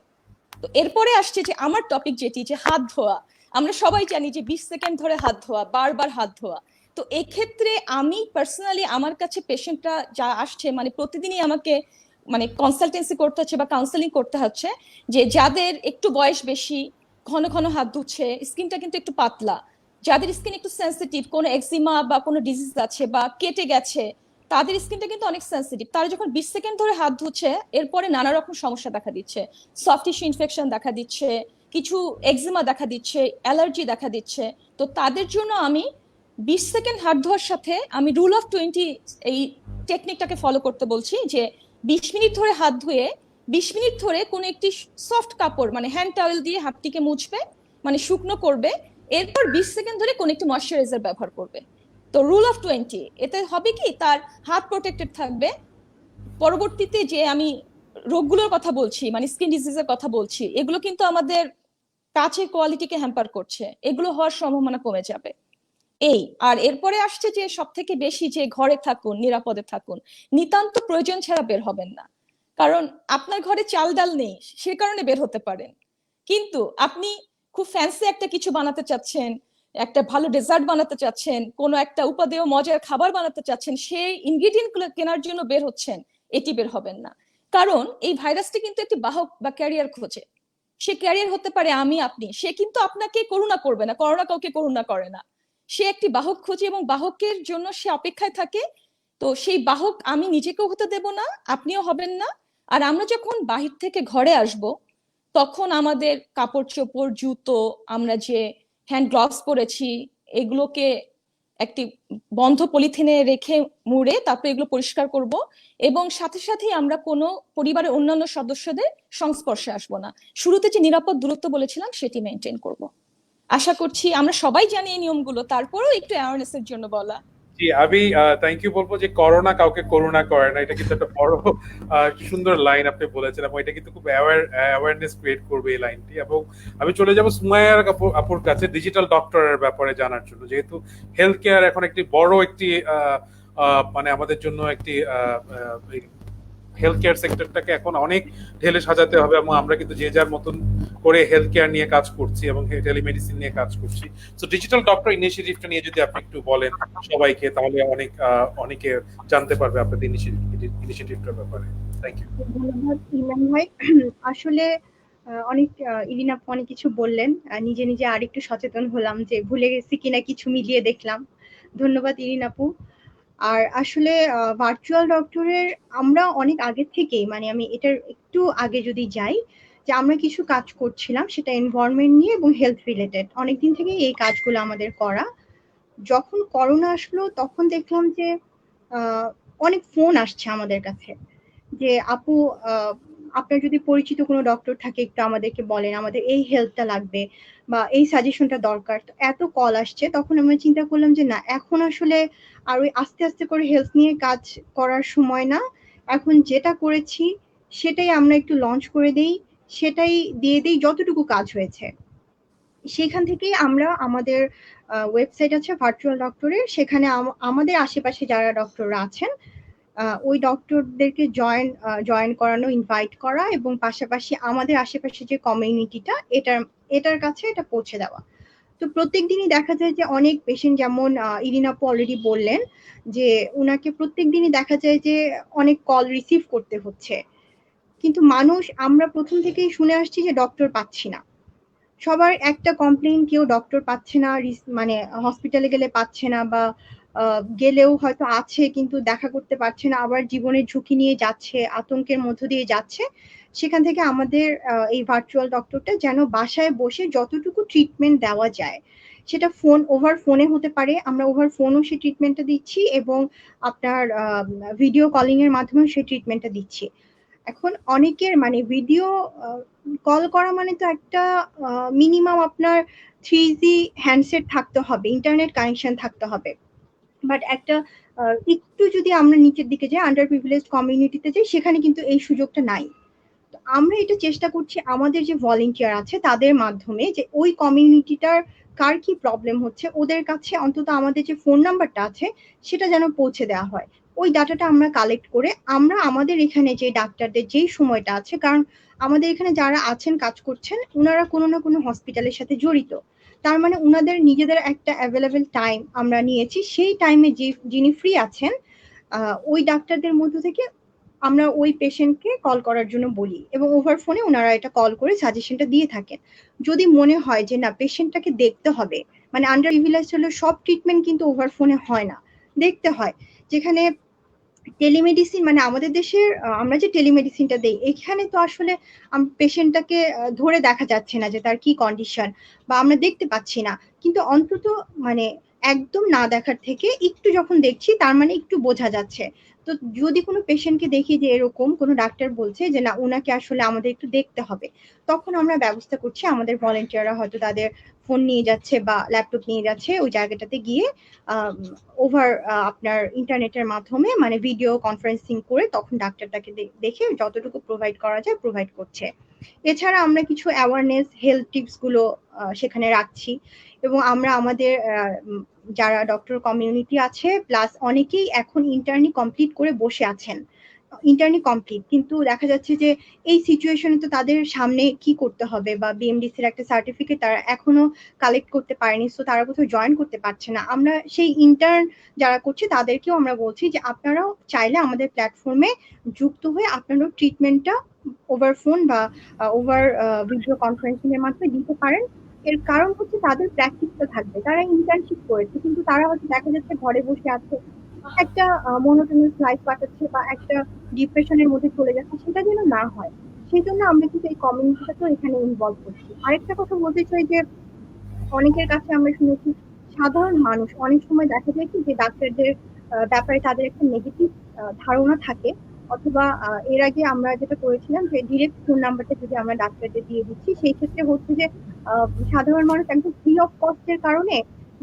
তো এরপরে আসছে যে আমার টপিক যেটি, যে হাত ধোয়া। আমরা সবাই জানি যে 20 সেকেন্ড ধরে হাত ধোয়া, বারবার হাত ধোয়া। তো এক্ষেত্রে আমি পার্সোনালি, আমার কাছে পেশেন্টরা যা আসছে, মানে প্রতিদিনই আমাকে মানে কনসালটেন্সি করতে হচ্ছে বা কাউন্সেলিং করতে হচ্ছে, যে যাদের একটু বয়স বেশি, ঘন ঘন হাত ধুচ্ছে, স্কিনটা কিন্তু একটু পাতলা, যাদের স্কিন একটু সেন্সিটিভ, কোনো এক্সিমা বা কোনো ডিজিজ আছে বা কেটে গেছে, তাদের স্কিনটা কিন্তু অনেক সেন্সিটিভ। তারা যখন 20 সেকেন্ড ধরে হাত ধুচ্ছে, এরপরে নানা রকম সমস্যা দেখা দিচ্ছে, সফট টিস্যু ইনফেকশন দেখা দিচ্ছে, কিছু এক্সিমা দেখা দিচ্ছে, অ্যালার্জি দেখা দিচ্ছে। তো তাদের জন্য আমি 20 সেকেন্ড হাত ধোয়ার সাথে আমি রুল অফ 20 এই টেকনিকটাকে ফলো করতে বলছি, যে 20 মিনিট ধরে হাত ধুয়ে 20 মিনিট ধরে কোনো একটি সফট কাপড়, মানে হ্যান্ড টাওয়েল দিয়ে হাতটিকে মুছবে, মানে শুকনো করবে। এরপর 20 সেকেন্ড ধরে কোন একটি ময়শ্চারাইজার ব্যবহার করবে। তো রুল অফ 20, এতে হবে কি, তার হাত প্রোটেক্টেড থাকবে। পরবর্তীতে যে আমি রোগগুলোর কথা বলছি, মানে স্কিন ডিজিজের কথা বলছি, এগুলো কিন্তু আমাদের কাচের কোয়ালিটিকে হ্যাম্পার করছে, এগুলো হওয়ার সম্ভাবনা কমে যাবে। এই আর এরপরে আসছে যে সব থেকে বেশি, যে ঘরে থাকুন, নিরাপদে থাকুন, নিতান্ত প্রয়োজন ছাড়া বের হবেন না। কারণ আপনার ঘরে চাল ডাল নেই, সে কারণে বের হতে পারেন, কিন্তু আপনি খুব ফ্যান্সি একটা কিছু বানাতে চাচ্ছেন, একটা ভালো ডেজার্ট বানাতে চাচ্ছেন, কোনো একটা উপাদেয় মজার খাবার বানাতে চাচ্ছেন, সেই ইনগ্রিডিয়েন্ট গুলো কেনার জন্য বের হচ্ছেন, এটি বের হবেন না। কারণ এই ভাইরাসটি কিন্তু একটি বাহক বা ক্যারিয়ার খোঁজে। সে ক্যারিয়ার হতে পারে আমি, আপনি। সে কিন্তু আপনাকে করুণা করবে না, করোনা কাউকে করুণা করে না। সে একটি বাহক খোঁজে এবং বাহকের জন্য সে অপেক্ষায় থাকে। তো সেই বাহক আমি নিজেকেও হতে দেব না, আপনিও হবেন না। আর আমরা যখন বাহির থেকে ঘরে আসব, তখন আমাদের কাপড় চোপড়, জুতো, আমরা যে হ্যান্ড গ্লাভস পরেছি, এগুলোকে একটি বন্ধ পলিথিনে রেখে মুড়ে তারপরে এগুলো পরিষ্কার করব। এবং সাথে সাথেই আমরা কোনো পরিবারের অন্যান্য সদস্যদের সংস্পর্শে আসবো না। শুরুতে যে নিরাপদ দূরত্ব বলেছিলাম, সেটি মেনটেন করব। আশা করছি আমরা সবাই জানি এই নিয়মগুলো, তারপরেও একটু অ্যাওয়ারনেসের জন্য বলা। জি, আমি থ্যাংক ইউ বলবো যে করোনা কাউকে করুণা করে না, এটা কিন্তু একটা বড় সুন্দর লাইন আপনি বলেছেন, এবং এটা কিন্তু খুব অ্যাওয়ারনেস ক্রিয়েট করবে এই লাইনটি। এবং আমি চলে যাব সুমাইয়া আপুর কাছে ডিজিটাল ডক্টরের ব্যাপারে জানার জন্য, যেহেতু হেলথ কেয়ার এখন একটি বড় একটি মানে আমাদের জন্য একটি হেলথ কেয়ার সেক্টরটাকে এখন অনেক ঢেলে সাজাতে হবে, এবং আমরা কিন্তু যে যার মতন করে হেলথ কেয়ার নিয়ে কাজ করছি এবং টেলিমেডিসিন নিয়ে কাজ করছি। তো ডিজিটাল ডক্টর ইনিশিয়েটিভটা নিয়ে যদি আপনি একটু বলেন সবাইকে, তাহলে অনেকে জানতে পারবে আপনাদের ইনিশিয়েটিভটার ব্যাপারে। Thank you. ধন্যবাদ ইমরান ভাই। আসলে ইরিনা আপু অনেক কিছু বললেন, নিজে নিজে আরেকটু সচেতন হলাম যে ভুলে গেছি কিনা কিছু মিলিয়ে দেখলাম। ধন্যবাদ ইরিনা আপু। আর আসলে ভার্চুয়াল ডক্টরের আমরা অনেক আগে থেকেই, মানে আমি এটার একটু আগে যদি যাই, যে আমরা কিছু কাজ করছিলাম, সেটা এনভায়রনমেন্ট নিয়ে এবং হেলথ রিলেটেড। অনেকদিন থেকে এই কাজগুলো আমাদের করা। যখন করোনা আসলো তখন দেখলাম যে অনেক ফোন আসছে আমাদের কাছে, যে আপু আপনার যদি পরিচিত কোনো ডক্টর থাকে একটু আমাদেরকে বলেন, আমাদের এই হেল্পটা লাগবে বা এই সাজেশনটা দরকার। তো এত কল আসছে, তখন আমরা চিন্তা করলাম যে না, এখন আসলে আর ওই আস্তে আস্তে করে হেলথ নিয়ে কাজ করার সময় না, এখন যেটা করেছি সেটাই আমরা একটু লঞ্চ করে দেই, সেটাই দিয়ে দেই যতটুকু কাজ হয়েছে। সেখান থেকেই আমরা আমাদের ওয়েবসাইট আছে ভার্চুয়াল ডক্টরের, সেখানে আমাদের আশেপাশে যারা ডক্টররা আছেন ওই ডক্টরদেরকে জয়েন করানো, ইনভাইট করা, এবং পাশাপাশি আমাদের আশেপাশে যে কমিউনিটিটা, এটার কাছে এটা পৌঁছে দেওয়া। তো প্রত্যেক দিনই দেখা যায় যে অনেক পেশেন্ট, যেমন ইরিনা আপু অলরেডি বললেন যে উনাকে প্রত্যেক দিনই দেখা যায় যে অনেক কল রিসিভ করতে হচ্ছে, কিন্তু আমরা প্রথম থেকেই শুনে আসছি যে ডক্টর পাচ্ছি না। সবার একটা কমপ্লেইন, কেউ ডক্টর পাচ্ছে না, মানে হসপিটালে গেলে পাচ্ছে না, বা গেলেও হয়তো আছে কিন্তু দেখা করতে পারছে না, আবার জীবনের ঝুঁকি নিয়ে যাচ্ছে, আতঙ্কের মধ্য দিয়ে যাচ্ছে, সেখান থেকে আমাদের এই ভার্চুয়াল ডক্টরটা যেন বাসায় বসে যতটুকু ট্রিটমেন্ট দেওয়া যায়, সেটা ওভার ফোনে হতে পারে, আমরা ওভার ফোনও সেই ট্রিটমেন্টটা দিচ্ছি, এবং আপনার ভিডিও কলিং এর মাধ্যমেও সেই ট্রিটমেন্টটা দিচ্ছি। এখন অনেকের মানে ভিডিও কল করা মানে তো একটা মিনিমাম আপনার 3G হ্যান্ডসেট থাকতে হবে, ইন্টারনেট কানেকশন থাকতে হবে। বাট একটা একটু যদি আমরা নিচের দিকে যাই, আন্ডার প্রিভিলেজড কমিউনিটিতে যাই, সেখানে কিন্তু এই সুযোগটা নাই। তো আমরা এটা চেষ্টা করছি আমাদের যে ভলেন্টিয়ার আছে তাদের মাধ্যমে, যে ওই কমিউনিটিটার কার কি প্রবলেম হচ্ছে ওদের কাছে অন্তত আমাদের যে ফোন নাম্বারটা আছে সেটা যেন পৌঁছে দেওয়া হয়। ওই ডাটাটা আমরা কালেক্ট করে আমরা আমাদের এখানে যে ডাক্তারদের যেই সময়টা আছে, কারণ আমাদের এখানে যারা আছেন কাজ করছেন ওনারা কোনো না কোনো হসপিটালের সাথে জড়িত, তার মানে ওনাদের নিজেদের একটা অ্যাভেলেবেল টাইম আমরা নিয়েছি, সেই টাইমে যিনি ফ্রি আছেন ওই ডাক্তারদের মধ্য থেকে আমরা ওই পেশেন্টকে কল করার জন্য বলি, এবং ওভার ফোনে ওনারা এটা কল করে সাজেশনটা দিয়ে থাকেন। যদি মনে হয় যে না পেশেন্টটাকে দেখতে হবে, মানে আন্ডার প্রিভিলেজ হলে সব ট্রিটমেন্ট কিন্তু ওভার ফোনে হয় না, দেখতে হয়। যেখানে টেলিমেডিসিন মানে আমাদের দেশের আমরা যে টেলিমেডিসিনটা দেই, এখানে তো আসলে পেশেন্টটাকে ধরে দেখা যাচ্ছে না যে তার কি কন্ডিশন, বা আমরা দেখতে পাচ্ছি না, কিন্তু অন্তত মানে একদম না দেখার থেকে একটু যখন দেখছি তার মানে একটু বোঝা যাচ্ছে। তো যদি কোনো পেশেন্টকে দেখি যে এরকম কোনো ডাক্তার বলছে যে না ওনাকে আসলে আমাদের একটু দেখতে হবে, তখন আমরা ব্যবস্থা করছি, আমাদের ভলেন্টিয়াররা হয়তো তাদের ফোন নিয়ে যাচ্ছে বা ল্যাপটপ নিয়ে যাচ্ছে, ওই জায়গাটাতে গিয়ে ওভার আপনার ইন্টারনেটের মাধ্যমে মানে ভিডিও কনফারেন্সিং করে তখন ডাক্তারটাকে দেখে যতটুকু প্রোভাইড করা যায় প্রোভাইড করছে। এছাড়া আমরা কিছু অ্যাওয়ারনেস হেলথ টিপস গুলো সেখানে রাখছি, এবং আমরা আমাদের যারা ডক্টর কমিউনিটি আছে প্লাস অনেকেই এখন ইন্টার্নি কমপ্লিট করে বসে আছেন, ইন্টার্নি কমপ্লিট, কিন্তু দেখা যাচ্ছে যে এই সিচুয়েশনে তো তাদের সামনে কি করতে হবে, বা বিএমডিসির একটা সার্টিফিকেট তারা এখনো কালেক্ট করতে পারেনি, সো তারা কোথাও জয়েন করতে পারছে না। আমরা সেই ইন্টার্ন যারা করছে তাদেরকেও আমরা বলছি যে আপনারাও চাইলে আমাদের প্ল্যাটফর্মে যুক্ত হয়ে আপনারাও ট্রিটমেন্টটা ওভার ফোন বা ওভার ভিডিও কনফারেন্সিং এর মাধ্যমে দিতে পারেন। এর কারণ হচ্ছে তাদের প্র্যাকটিসটা থাকবে, তারা ইন্টার্নশিপ করেছে কিন্তু তারা হয়তো দেখা যাচ্ছে ঘরে বসে আছে, একটা মনোটোনাস লাইফ কাটাচ্ছে বা একটা ডিপ্রেশনের মধ্যে চলে যাচ্ছে, সেটা যেন না হয় সেই জন্য আমরা কিন্তু এই কমিউনিটিটাকেও এখানে ইনভলভ করছি। আরেকটা কথা বলতে চাই যে অনেকের কাছে আমরা শুনেছি সাধারণ মানুষ অনেক সময় দেখা যায় কি যে ডাক্তারদের ব্যাপারে তাদের একটা নেগেটিভ ধারণা থাকে, অথবা এর আগে আমরা যেটা করেছিলাম যে ডিরেক্ট ফোন নাম্বারটা যদি আমরা ডাক্তারদের দিয়ে দিচ্ছি, সেই ক্ষেত্রে হচ্ছে যে সাধারণ মানুষ একদম ফ্রি অফ কস্টের কারণে,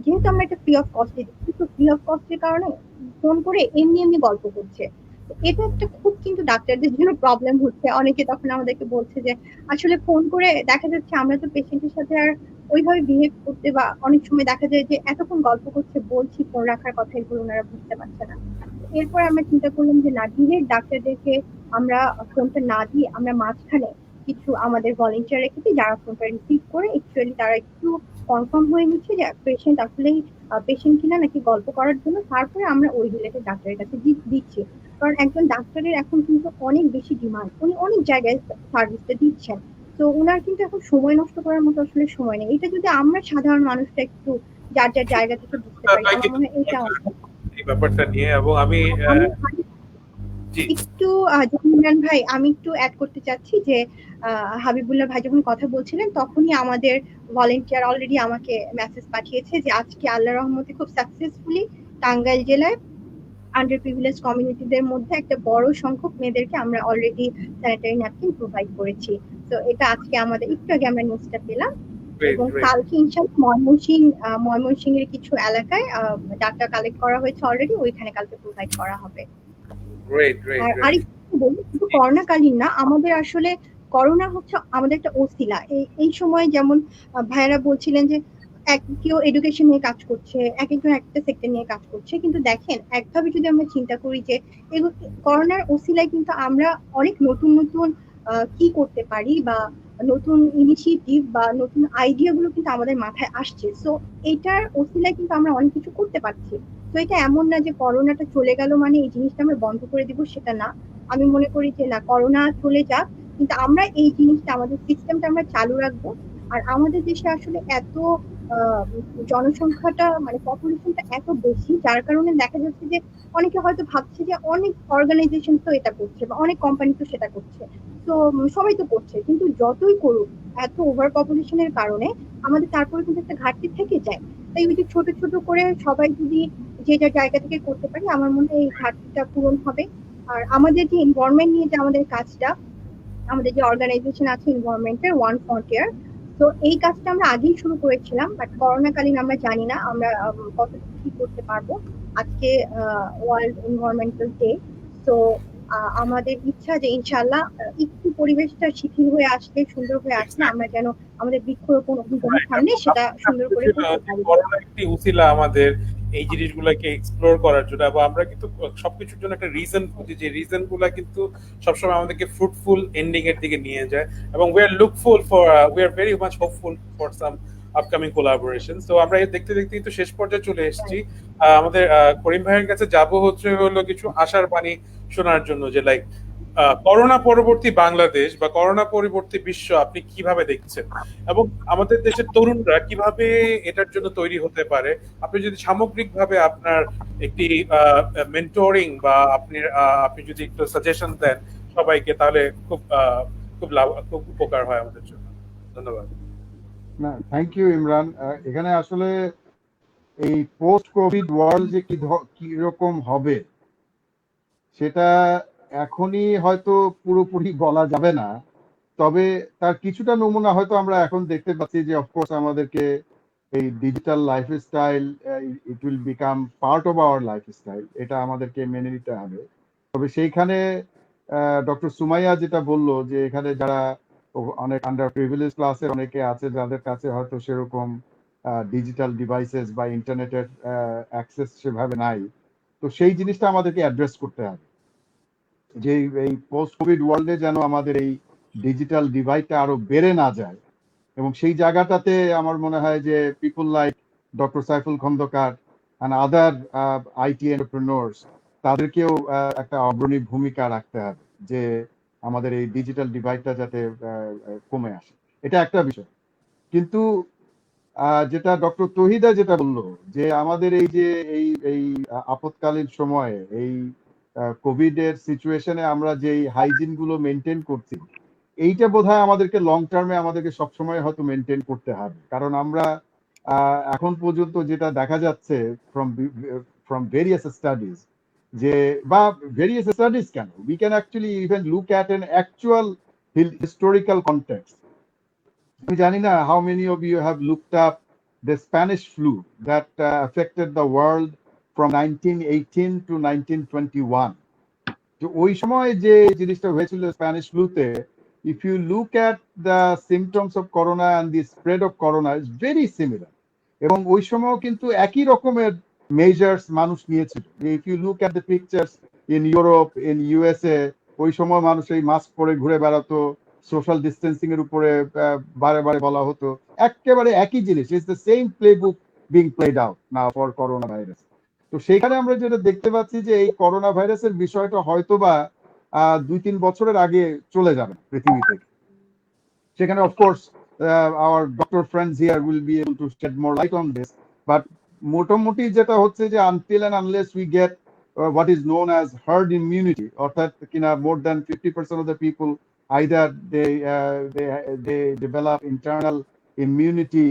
যেহেতু আমরা এটা ফ্রি অফ কস্টে দিচ্ছি, তো ফ্রি অফ কস্টের কারণে ফোন করে এমনি এমনি গল্প করছে। তো এটা একটা খুব কিন্তু ডাক্তারদের জন্য প্রবলেম হচ্ছে। অনেকে তখন আমাদেরকে বলছে যে আসলে ফোন করে দেখা যাচ্ছে আমরা তো পেশেন্টের সাথে আর ওইভাবে বিহেভ করতে, বা অনেক সময় দেখা যায় যে এতক্ষণ গল্প করছে বলছি ফোন রাখার কথা, এগুলো ওনারা বুঝতে পারছে না। এরপর আমরা চিন্তা করলাম যে না, ডিরেক্ট ডাক্তারদেরকে আমরা ফোনটা না দিয়ে আমরা মাঝখানে কিছু আমাদের ভলেন্টিয়ার রেখেছি যারা ফোনটা রিসিভ করে অ্যাকচুয়ালি তারা একটু কনফার্ম হয়ে নিচ্ছে যে পেশেন্ট আসলেই পেশেন্ট কিনা নাকি গল্প করার জন্য, তারপরে আমরা ওই রিলেটেড ডাক্তারের কাছে দিচ্ছি। কারণ একজন ডাক্তারের এখন কিন্তু অনেক বেশি ডিমান্ড, উনি অনেক জায়গায় সার্ভিসটা দিচ্ছেন, তো ওনার কিন্তু এখন সময় নষ্ট করার মতো আসলে সময় নেই। এটা যদি আমরা সাধারণ মানুষটা একটু যার যার জায়গা থেকে বুঝতে পারি, আমার মনে হয় এটা এই ব্যাপারটা নিয়ে। এবং আমি জি একটু ইমরান ভাই আমি একটু অ্যাড করতে চাচ্ছি যে হাবিবুল্লাহ ভাই যখন কথা বলছিলেন তখনই আমাদের ভলেন্টিয়ার অলরেডি আমাকে মেসেজ পাঠিয়েছে যে আজকে আল্লাহর রহমতে খুব সাকসেসফুলি টাঙ্গাইল জেলায় আন্ডার প্রিভিলেজ কমিউনিটিদের মধ্যে একটা বড় সংখ্যক মেয়েদেরকে আমরা অলরেডি স্যানিটারি ন্যাপকিন প্রোভাইড করেছি। তো এটা আজকে আমাদের একটু আগে আমরা নিউজটা পেলাম, এবং কালকে ইনশাআল্লাহ ময়মনসিংহের কিছু এলাকায় ডাটা কালেক্ট করা হয়েছে অলরেডি, ওইখানে কালকে প্রোভাইড করা হবে। আর আরেকটু বলি, শুধু করোনাকালীন না, আমাদের আসলে করোনা হচ্ছে আমাদের একটা ওসিলা। এই সময় যেমন ভাইয়ারা বলছিলেন যে কেউ এডুকেশন নিয়ে কাজ করছে, এক একজন একটা সেক্টর নিয়ে কাজ করছে, কিন্তু দেখেন একভাবে যদি আমরা চিন্তা করি যে করোনার ওসিলায় কিন্তু আমরা অনেক নতুন নতুন কি করতে পারি, বা নতুন ইনিশিয়েটিভ বা নতুন আইডিয়া গুলো কিন্তু আমাদের মাথায় আসছে। সো এটার ওসিলায় কিন্তু আমরা অনেক কিছু করতে পারছি। তো এটা এমন না যে করোনাটা চলে গেল মানে এই জিনিসটা আমরা বন্ধ করে দিব, সেটা না। আমি মনে করি যে না, করোনা চলে যাক কিন্তু আমরা এই জিনিসটা আমাদের সিস্টেমটা আমরা চালু রাখবো। আর আমাদের দেশে আসলে এত আহ, জনসংখ্যাটা মানে পপুলেশনটা এত বেশি, যার কারণে দেখা যাচ্ছে যে অনেকে হয়তো ভাবছে যে অনেক অর্গানাইজেশন তো এটা করছে বা অনেক কোম্পানি তো সেটা করছে, তো সবাই তো করছে, কিন্তু যতই করুক এত ওভার পপুলেশনের কারণে আমাদের তারপরে কিন্তু একটা ঘাটতি থেকে যায়। তাই ওই যে ছোট ছোট করে সবাই যদি যে যার জায়গা থেকে করতে পারি, আমার মনে হয় এই ঘাটতিটা পূরণ হবে। আর আমাদের যে এনভায়রনমেন্ট নিয়ে যে আমাদের কাজটা, আমাদের যে অর্গানাইজেশন আছে এনভায়রনমেন্টের ওয়ান ফ্রন্টিয়ার, তো এই কাজটা আমরা আগেই শুরু করেছিলাম, বাট করোনাকালীন আমরা জানি না আমরা কতটুকু কি করতে পারবো। আজকে ওয়ার্ল্ড এনভায়রনমেন্টাল ডে, তো আমাদের ইচ্ছা যে ইনশাল্লাহ একটু পরিবেশটা শিথিল হয়ে আসলে, সুন্দর হয়ে আসলে আমরা যেন আমাদের বৃক্ষরোপণ অভিযানের সামনে সেটা সুন্দর করে করতে পারি। করোনা একটি উছিলা আমাদের এই জিনিসগুলোকে এক্সপ্লোর করার জন্য, এবং আমরা কিন্তু সবকিছুর জন্য একটা রিজন খুঁজি, যে রিজন গুলা কিন্তু সবসময় আমাদেরকে ফ্রুটফুল এন্ডিং এর দিকে নিয়ে যায়। এবং we are very much hopeful for some upcoming collaboration. তো আমরা এই দেখতে দেখতে কিন্তু শেষ পর্যায়ে চলে এসেছি। আমাদের করিম ভাইয়ের কাছে যাব হচ্ছে হলো কিছু আশার বাণী শোনার জন্য, যে লাইক করোনা পরবর্তী বাংলাদেশ বা করোনা পরবর্তী বিশ্ব আপনি কিভাবে দেখছেন, এবং আমাদের দেশের তরুণরা কিভাবে এটার জন্য তৈরি হতে পারে। আপনি যদি সামগ্রিকভাবে আপনার একটি মেন্টরিং বা আপনি যদি একটু সাজেশন দেন সবাইকে, তাহলে খুব উপকার হয় আমাদের জন্য। ধন্যবাদ। না, থ্যাংক ইউ ইমরান। এখানে আসলে এই পোস্ট কোভিড ওয়ার্ল্ড যে কি রকম হবে সেটা এখনই হয়তো পুরোপুরি বলা যাবে না, তবে তার কিছুটা নমুনা হয়তো আমরা এখন দেখতে পাচ্ছি যে অফকোর্স আমাদেরকে এই digital lifestyle, it will become part of our lifestyle, এটা আমাদেরকে মেনে নিতে হবে। তবে সেইখানে ডক্টর সুমাইয়া যেটা বললো যে এখানে যারা অনেক আন্ডার প্রিভিলেজ ক্লাসের অনেকে আছে যাদের কাছে হয়তো সেরকম ডিজিটাল ডিভাইসেস বা ইন্টারনেটের অ্যাক্সেস সেভাবে নাই, তো সেই জিনিসটা আমাদেরকে অ্যাড্রেস করতে হবে যে এই পোস্ট কোভিড ওয়ার্ল্ডে যেন আমাদের এই ডিজিটাল ডিভাইডটা আরো বেড়ে না যায়। এবং সেই জায়গাটাতে আমার মনে হয় যে people like doctor Saiful Khandakar and other IT entrepreneurs, তাদেরকেও একটা অগ্রণী ভূমিকা রাখতে হবে যে আমাদের এই ডিজিটাল ডিভাইডটা যাতে কমে আসে। এটা একটা বিষয়। কিন্তু যেটা ডক্টর তহিদা যেটা বললো যে আমাদের এই যে এই আপৎকালীন সময়ে এই কোভিড এর সিচুয়েশনে আমরা যে হাইজিন গুলো মেনটেন করছি, এইটা বোধহয় আমাদেরকে লং টার্মে আমাদেরকে সবসময় হয়তো মেনটেন করতে হবে। কারণ আমরা এখন পর্যন্ত যেটা দেখা যাচ্ছে ফ্রম ভেরিয়াস স্টাডিজ, যে বা ভেরিয়াস স্টাডিজ কেন, we can actually even look at N actual historical context. আমি জানি না how many of you have looked up the Spanish flu that affected the world from 1918 to 1921. তো ওই সময় যে জিনিসটা হয়েছিল Spanish ফ্লুতে, if you look at the symptoms of corona and the spread of corona is very similar, এবং ওই সময় কিন্তু একই রকমের মেজার্স মানুষ নিয়েছিল। if you look at the pictures in Europe, in USA, ওই সময় মানুষ এই মাস্ক পরে ঘুরে বেড়াতো, সোশ্যাল ডিস্টেন্সিং এর উপরে বারে বারে বলা হতো, একেবারে একই জিনিস, it's the same playbook being played out now for corona virus. তো সেইখানে আমরা যেটা দেখতে পাচ্ছি যে এই করোনা ভাইরাসের বিষয়টা হয়তোবা 2-3 বছরের আগে চলে যাবে পৃথিবী থেকে। সেখানে of course our doctor friends here will be able to shed more light on this, but মোটামুটি যেটা হচ্ছে যে until and unless we get what is known as herd immunity, অর্থাৎ কিনা more than 50% of the people either they develop internal immunity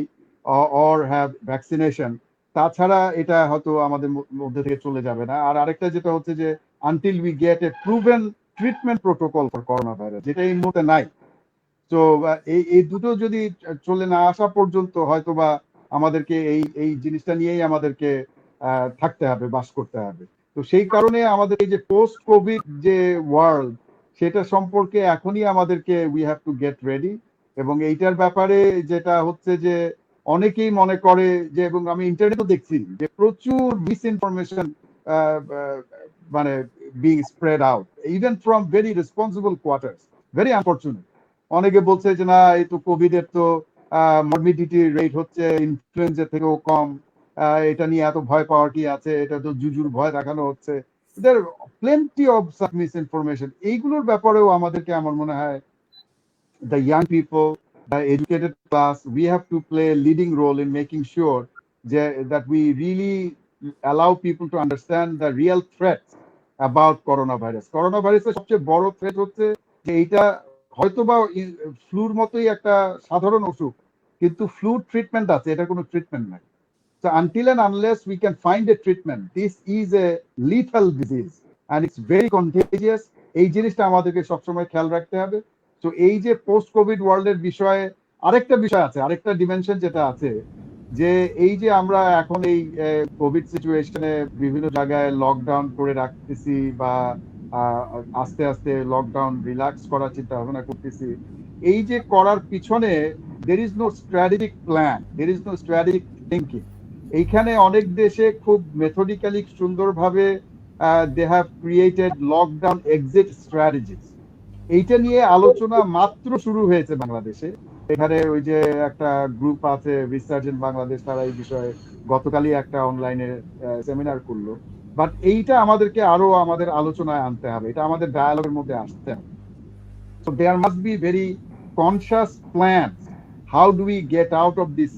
or have vaccination, তাছাড়া এটা হয়তো আমাদের মধ্যে থেকে চলে যাবে না। আর আরেকটা যেটা হচ্ছে যে until we get a proven treatment protocol for coronavirus, যেটা এই মুহূর্তে নাই। তো এই দুটো যদি চলে না আসা পর্যন্ত হয়তোবা আমাদেরকে এই জিনিসটা নিয়েই আমাদেরকে থাকতে হবে, বাস করতে হবে। তো সেই কারণে আমাদের এই যে পোস্ট কোভিড যে ওয়ার্ল্ড, সেটা সম্পর্কে এখনই আমাদেরকে we have to get ready. এবং এইটার ব্যাপারে যেটা হচ্ছে যে অনেকেই মনে করে যে, এবং আমি ইন্টারনেটও দেখছি যে প্রচুর মিসইনফরমেশন মানে being spread out even from very responsible quarters, very unfortunate. অনেকে বলছে যে না, এই তো কোভিড এর তো মরবিডিটি রেট হচ্ছে ইনফ্লুয়েঞ্জার থেকেও কম, এটা নিয়ে এত ভয় পাওয়ার কি আছে, এটা তো জুজুর ভয় দেখানো হচ্ছে। there are plenty of such misinformation। এইগুলোর ব্যাপারেও আমাদেরকে, আমার মনে হয়, the young people the educated class, we have to play a leading role in making sure that we really allow people to understand the real threats about coronavirus. Coronavirus সবচেয়ে বড় threat হচ্ছে যে এটা হয়তোবা ফ্লুর মতোই একটা সাধারণ অসুখ, কিন্তু ফ্লুর ট্রিটমেন্ট আছে, এটা কোনো ট্রিটমেন্ট নাই। So until and unless we can find a treatment, this is a lethal disease and it's very contagious. এই জিনিসটা আমাদেরকে সবসময় খেয়াল রাখতে হবে। তো এই যে পোস্ট কোভিড ওয়ার্ল্ডের বিষয়ে আরেকটা বিষয় আছে, আরেকটা ডিমেনশন যেটা আছে, যে এই যে আমরা এখন এই কোভিড সিচুয়েশনে বিভিন্ন জায়গায় লকডাউন করে রাখতেছি বা আস্তে আস্তে লকডাউন রিল্যাক্স করার চিন্তা ভাবনা করতেছি, এই যে করার পিছনে there is no strategic plan, there is no strategic thinking. এইখানে অনেক দেশে খুব মেথডিক্যালি সুন্দরভাবে they have created lockdown exit strategies. এইটা নিয়ে আলোচনা মাত্র শুরু হয়েছে বাংলাদেশে। এখানে ওই যে একটা গ্রুপ আছে রিসার্জেন্ট বাংলাদেশ, তারা এই বিষয়ে গতকালই একটা অনলাইনে সেমিনার করলো। বাট এইটা আমাদেরকে আরো আমাদের আলোচনায় আনতে হবে, এটা আমাদের ডায়ালগের মধ্যে আসতে হবে। So there must be very conscious plans. How do we get out of this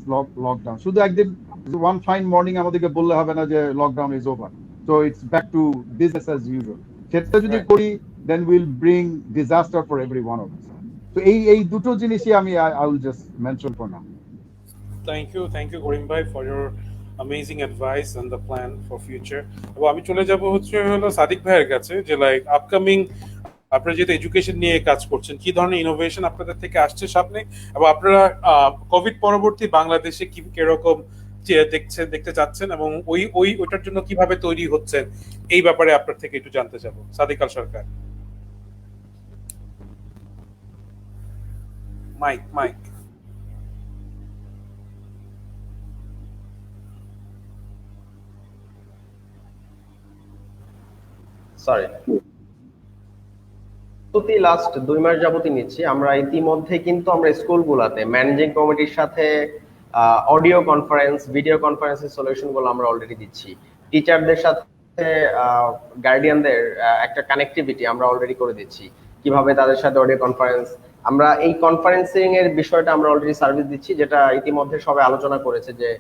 lockdown? শুধু একদিন one fine morning আমাদেরকে বললে হবে না যে lockdown is over, so it's back to business as usual. সেটা যদি করি then we'll bring disaster for every one of us. So এই দুটো জিনিসই আমি I will just mention for now. Thank you করিম ভাই for your amazing advice and the plan for future. এবং আমি চলে যাব হলো সাদিক ভাইয়ের কাছে, যে লাইক আপকামিং আপনারা যেহেতু এডুকেশন নিয়ে কাজ করছেন, কি ধরনের ইনোভেশন আপনাদের থেকে আসছে সামনে, এবং আপনারা কোভিড পরবর্তী বাংলাদেশে কি কিরকম দেখতে চাচ্ছেন, এবং ওইটার জন্য কিভাবে তৈরি হচ্ছেন, এই ব্যাপারে আপনার থেকে একটু জানতে চাবো। সাদিক আল সরকার, মাইক। সরি, লাস্ট 2 মাস যাবতই নিচ্ছি আমরা। ইতিমধ্যে কিন্তু আমরা স্কুলগুলোতে ম্যানেজিং কমিটির সাথে অডিও কনফারেন্স, ভিডিও কনফারেন্সের সলিউশন গুলো আমরা অলরেডি দিচ্ছি। টিচারদের সাথে গার্ডিয়ানদের একটা কানেক্টিভিটি আমরা অলরেডি করে দিচ্ছি, কিভাবে তাদের সাথে অডিও কনফারেন্স, আমরা এই কনফারেন্সিং এর বিষয়টা আমরা অলরেডি সার্ভিস দিচ্ছি, যেটা ইতিমধ্যে সবাই আলোচনা করেছে যে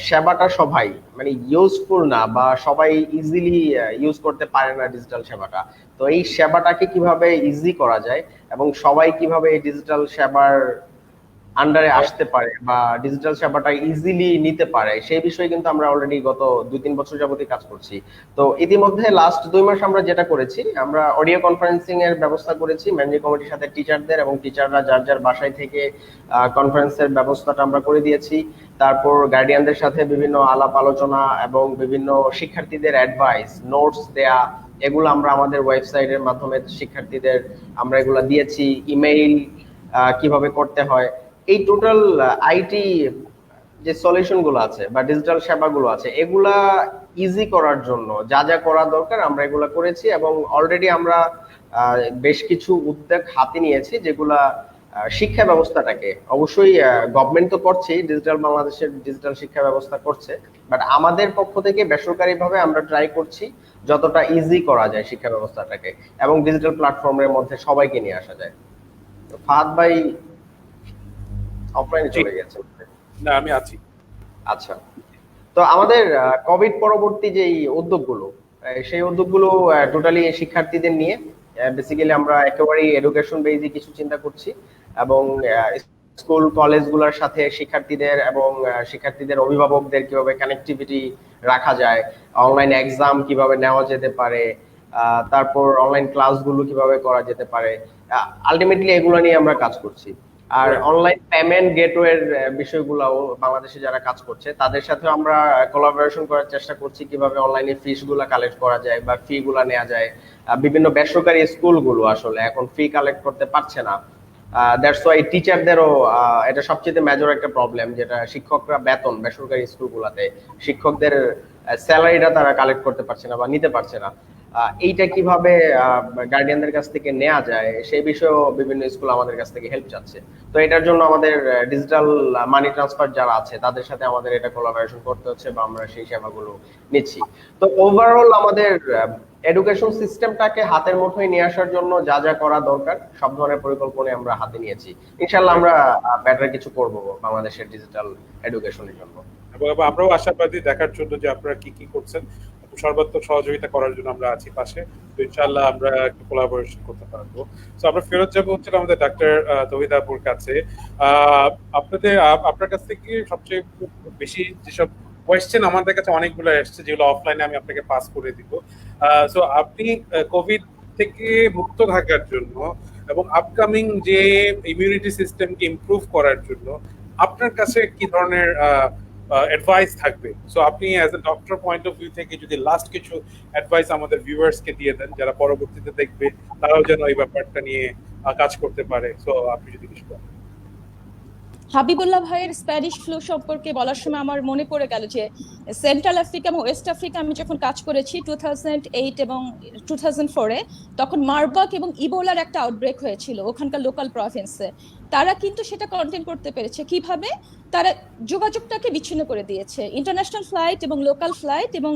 সেবাটা সবাই মানে ইউজফুল না বা সবাই ইজিলি ইউজ করতে পারে না ডিজিটাল সেবাটা। তো এই সেবাটাকে কিভাবে ইজি করা যায় এবং সবাই কিভাবে এই ডিজিটাল সেবার আন্ডারে আসতে পারে বা ডিজিটাল সেবাটা ইজিলি নিতে পারে, সেই বিষয়ে কিন্তু আমরা অলরেডি গত 2-3 বছর যাবতই কাজ করছি। তো ইতিমধ্যে লাস্ট 2 মাস আমরা যেটা করেছি, আমরা অডিও কনফারেন্সিং এর ব্যবস্থা করেছি ম্যানেজিং কমিটির সাথে টিচারদের, এবং টিচাররা যার যার বাসায় থেকে কনফারেন্সের ব্যবস্থাটা আমরা করে দিয়েছি। তারপর গার্ডিয়ানদের সাথে বিভিন্ন আলাপ আলোচনা এবং বিভিন্ন শিক্ষার্থীদের অ্যাডভাইস, নোটস দেয়া, এগুলো আমরা আমাদের ওয়েবসাইটের মাধ্যমে শিক্ষার্থীদের আমরা এগুলা দিয়েছি। ইমেইল কিভাবে করতে হয়, এই টোটাল আইটি যে সলিউশন গুলো আছে বা ডিজিটাল সেবাগুলো আছে, এগুলা ইজি করার জন্য যা যা করা দরকার আমরা এগুলা করেছি, এবং অলরেডি আমরা বেশ কিছু উদ্যোগ হাতে নিয়েছি যেগুলা শিক্ষা ব্যবস্থাটাকে, অবশ্যই গভর্নমেন্ট তো করছেই, ডিজিটাল বাংলাদেশের ডিজিটাল শিক্ষা ব্যবস্থা করছে, বাট আমাদের পক্ষ থেকে বেসরকারিভাবে আমরা ট্রাই করছি যতটা ইজি করা যায় শিক্ষা ব্যবস্থাটাকে, এবং ডিজিটাল প্ল্যাটফর্মের মধ্যে সবাইকে নিয়ে আসা যায়। ফাহাদ ভাই অফলাইনে চলে গেছে। না, আমি আছি। আচ্ছা, তো আমাদের কোভিড পরবর্তী যে উদ্যোগগুলো, সেই উদ্যোগগুলো টোটালি শিক্ষার্থীদের নিয়ে, বেসিক্যালি আমরা একেবারেই এডুকেশন বেসে কিছু চিন্তা করছি, এবং স্কুল কলেজগুলোর সাথে শিক্ষার্থীদের এবং শিক্ষার্থীদের অভিভাবকদের কিভাবে কানেক্টিভিটি রাখা যায়, অনলাইন এক্সাম কিভাবে নেওয়া যেতে পারে, তারপর অনলাইন ক্লাসগুলো কিভাবে করা যেতে পারে, আলটিমেটলি এগুলো নিয়ে আমরা কাজ করছি। আর অনলাইন পেমেন্ট গেটওয়ের বিষয়গুলোও বাংলাদেশে যারা কাজ করছে তাদের সাথে আমরা কোলাবোরেশন করার চেষ্টা করছি, কিভাবে অনলাইনে ফিস গুলা কালেক্ট করা যায় বা ফি গুলা নেওয়া যায়। বিভিন্ন বেসরকারি স্কুলগুলো আসলে এখন ফি কালেক্ট করতে পারছে না, দ্যাটস ওয়াই টিচারদেরও এটা সবচেয়ে মেজর একটা প্রবলেম, যেটা শিক্ষকরা বেতন বেসরকারি স্কুলগুলোতে শিক্ষকদের স্যালারিটা তারা কালেক্ট করতে পারছে না বা নিতে পারছে না। এইটা কিভাবে গার্ডিয়ানদের কাছ থেকে নেওয়া যায় সেই বিষয়েও বিভিন্ন স্কুল আমাদের কাছ থেকে হেল্প চাচ্ছে। তো এটার জন্য আমাদের ডিজিটাল মানি ট্রান্সফার যারা আছে তাদের সাথে আমাদের এটা কোলাবোরেশন করতে হচ্ছে বা আমরা সেই সেবাগুলো নিচ্ছি। তো ওভারঅল আমাদের এডুকেশন সিস্টেমটাকে হাতের মুঠোয় নিয়ে আসার জন্য যা যা করা দরকার সব ধরনের পরিকল্পনা আমরা হাতে নিয়েছি। ইনশাআল্লাহ আমরা বেটার কিছু করব বাংলাদেশের ডিজিটাল এডুকেশনের জন্য। এবং আমরাও আশাবাদী দেখার জন্য যে আপনারা কি কি করছেন, সর্বাত্মক সহযোগিতা করার জন্য আমরা আছি পাশে। তো ইনশাআল্লাহ আমরা একটু কোলাবোরেশন করতে পারবো। তো আমরা ফেরত যাবো হচ্ছে আমাদের ডাক্তার তৌহিদা আপুর কাছে। আপনার কাছ থেকে সবচেয়ে বেশি যেসব কোয়েশ্চেন আমাদের কাছে অনেকগুলো এসছে যেগুলো অফলাইনে আমি আপনাকে পাস করে দিব। সো আপনি কোভিড থেকে মুক্ত থাকার জন্য এবং আপকামিং যে ইমিউনিটি সিস্টেমকে ইমপ্রুভ করার জন্য আপনার কাছে কি ধরনের অ্যাডভাইস থাকবে? সো আপনি as a doctor point of view থেকে যদি লাস্ট কিছু অ্যাডভাইস আমাদের ভিউয়ার্সকে দিয়ে দেন যারা পরবর্তীতে দেখবে, তারাও যেন এই ব্যাপারটা নিয়ে কাজ করতে পারে। সো আপনি যদি কিছু বলেন। হাবিবুল্লাহ ভাইয়ের স্প্যানিশ ফ্লু সম্পর্কে বলার সময় আমার মনে পড়ে গেল যে সেন্ট্রাল আফ্রিকা এবং ওয়েস্ট আফ্রিকা আমি যখন কাজ করেছি 2008 এবং 2004-এ, তখন মারবার্গ এবং ইবোলার একটা আউটব্রেক হয়েছিল ওখানকার লোকাল প্রভিন্সে। তারা কিন্তু সেটা কন্টেন করতে পেরেছে কিভাবে? তারা যোগাযোগটাকে বিচ্ছিন্ন করে দিয়েছে, ইন্টারন্যাশনাল ফ্লাইট এবং লোকাল ফ্লাইট এবং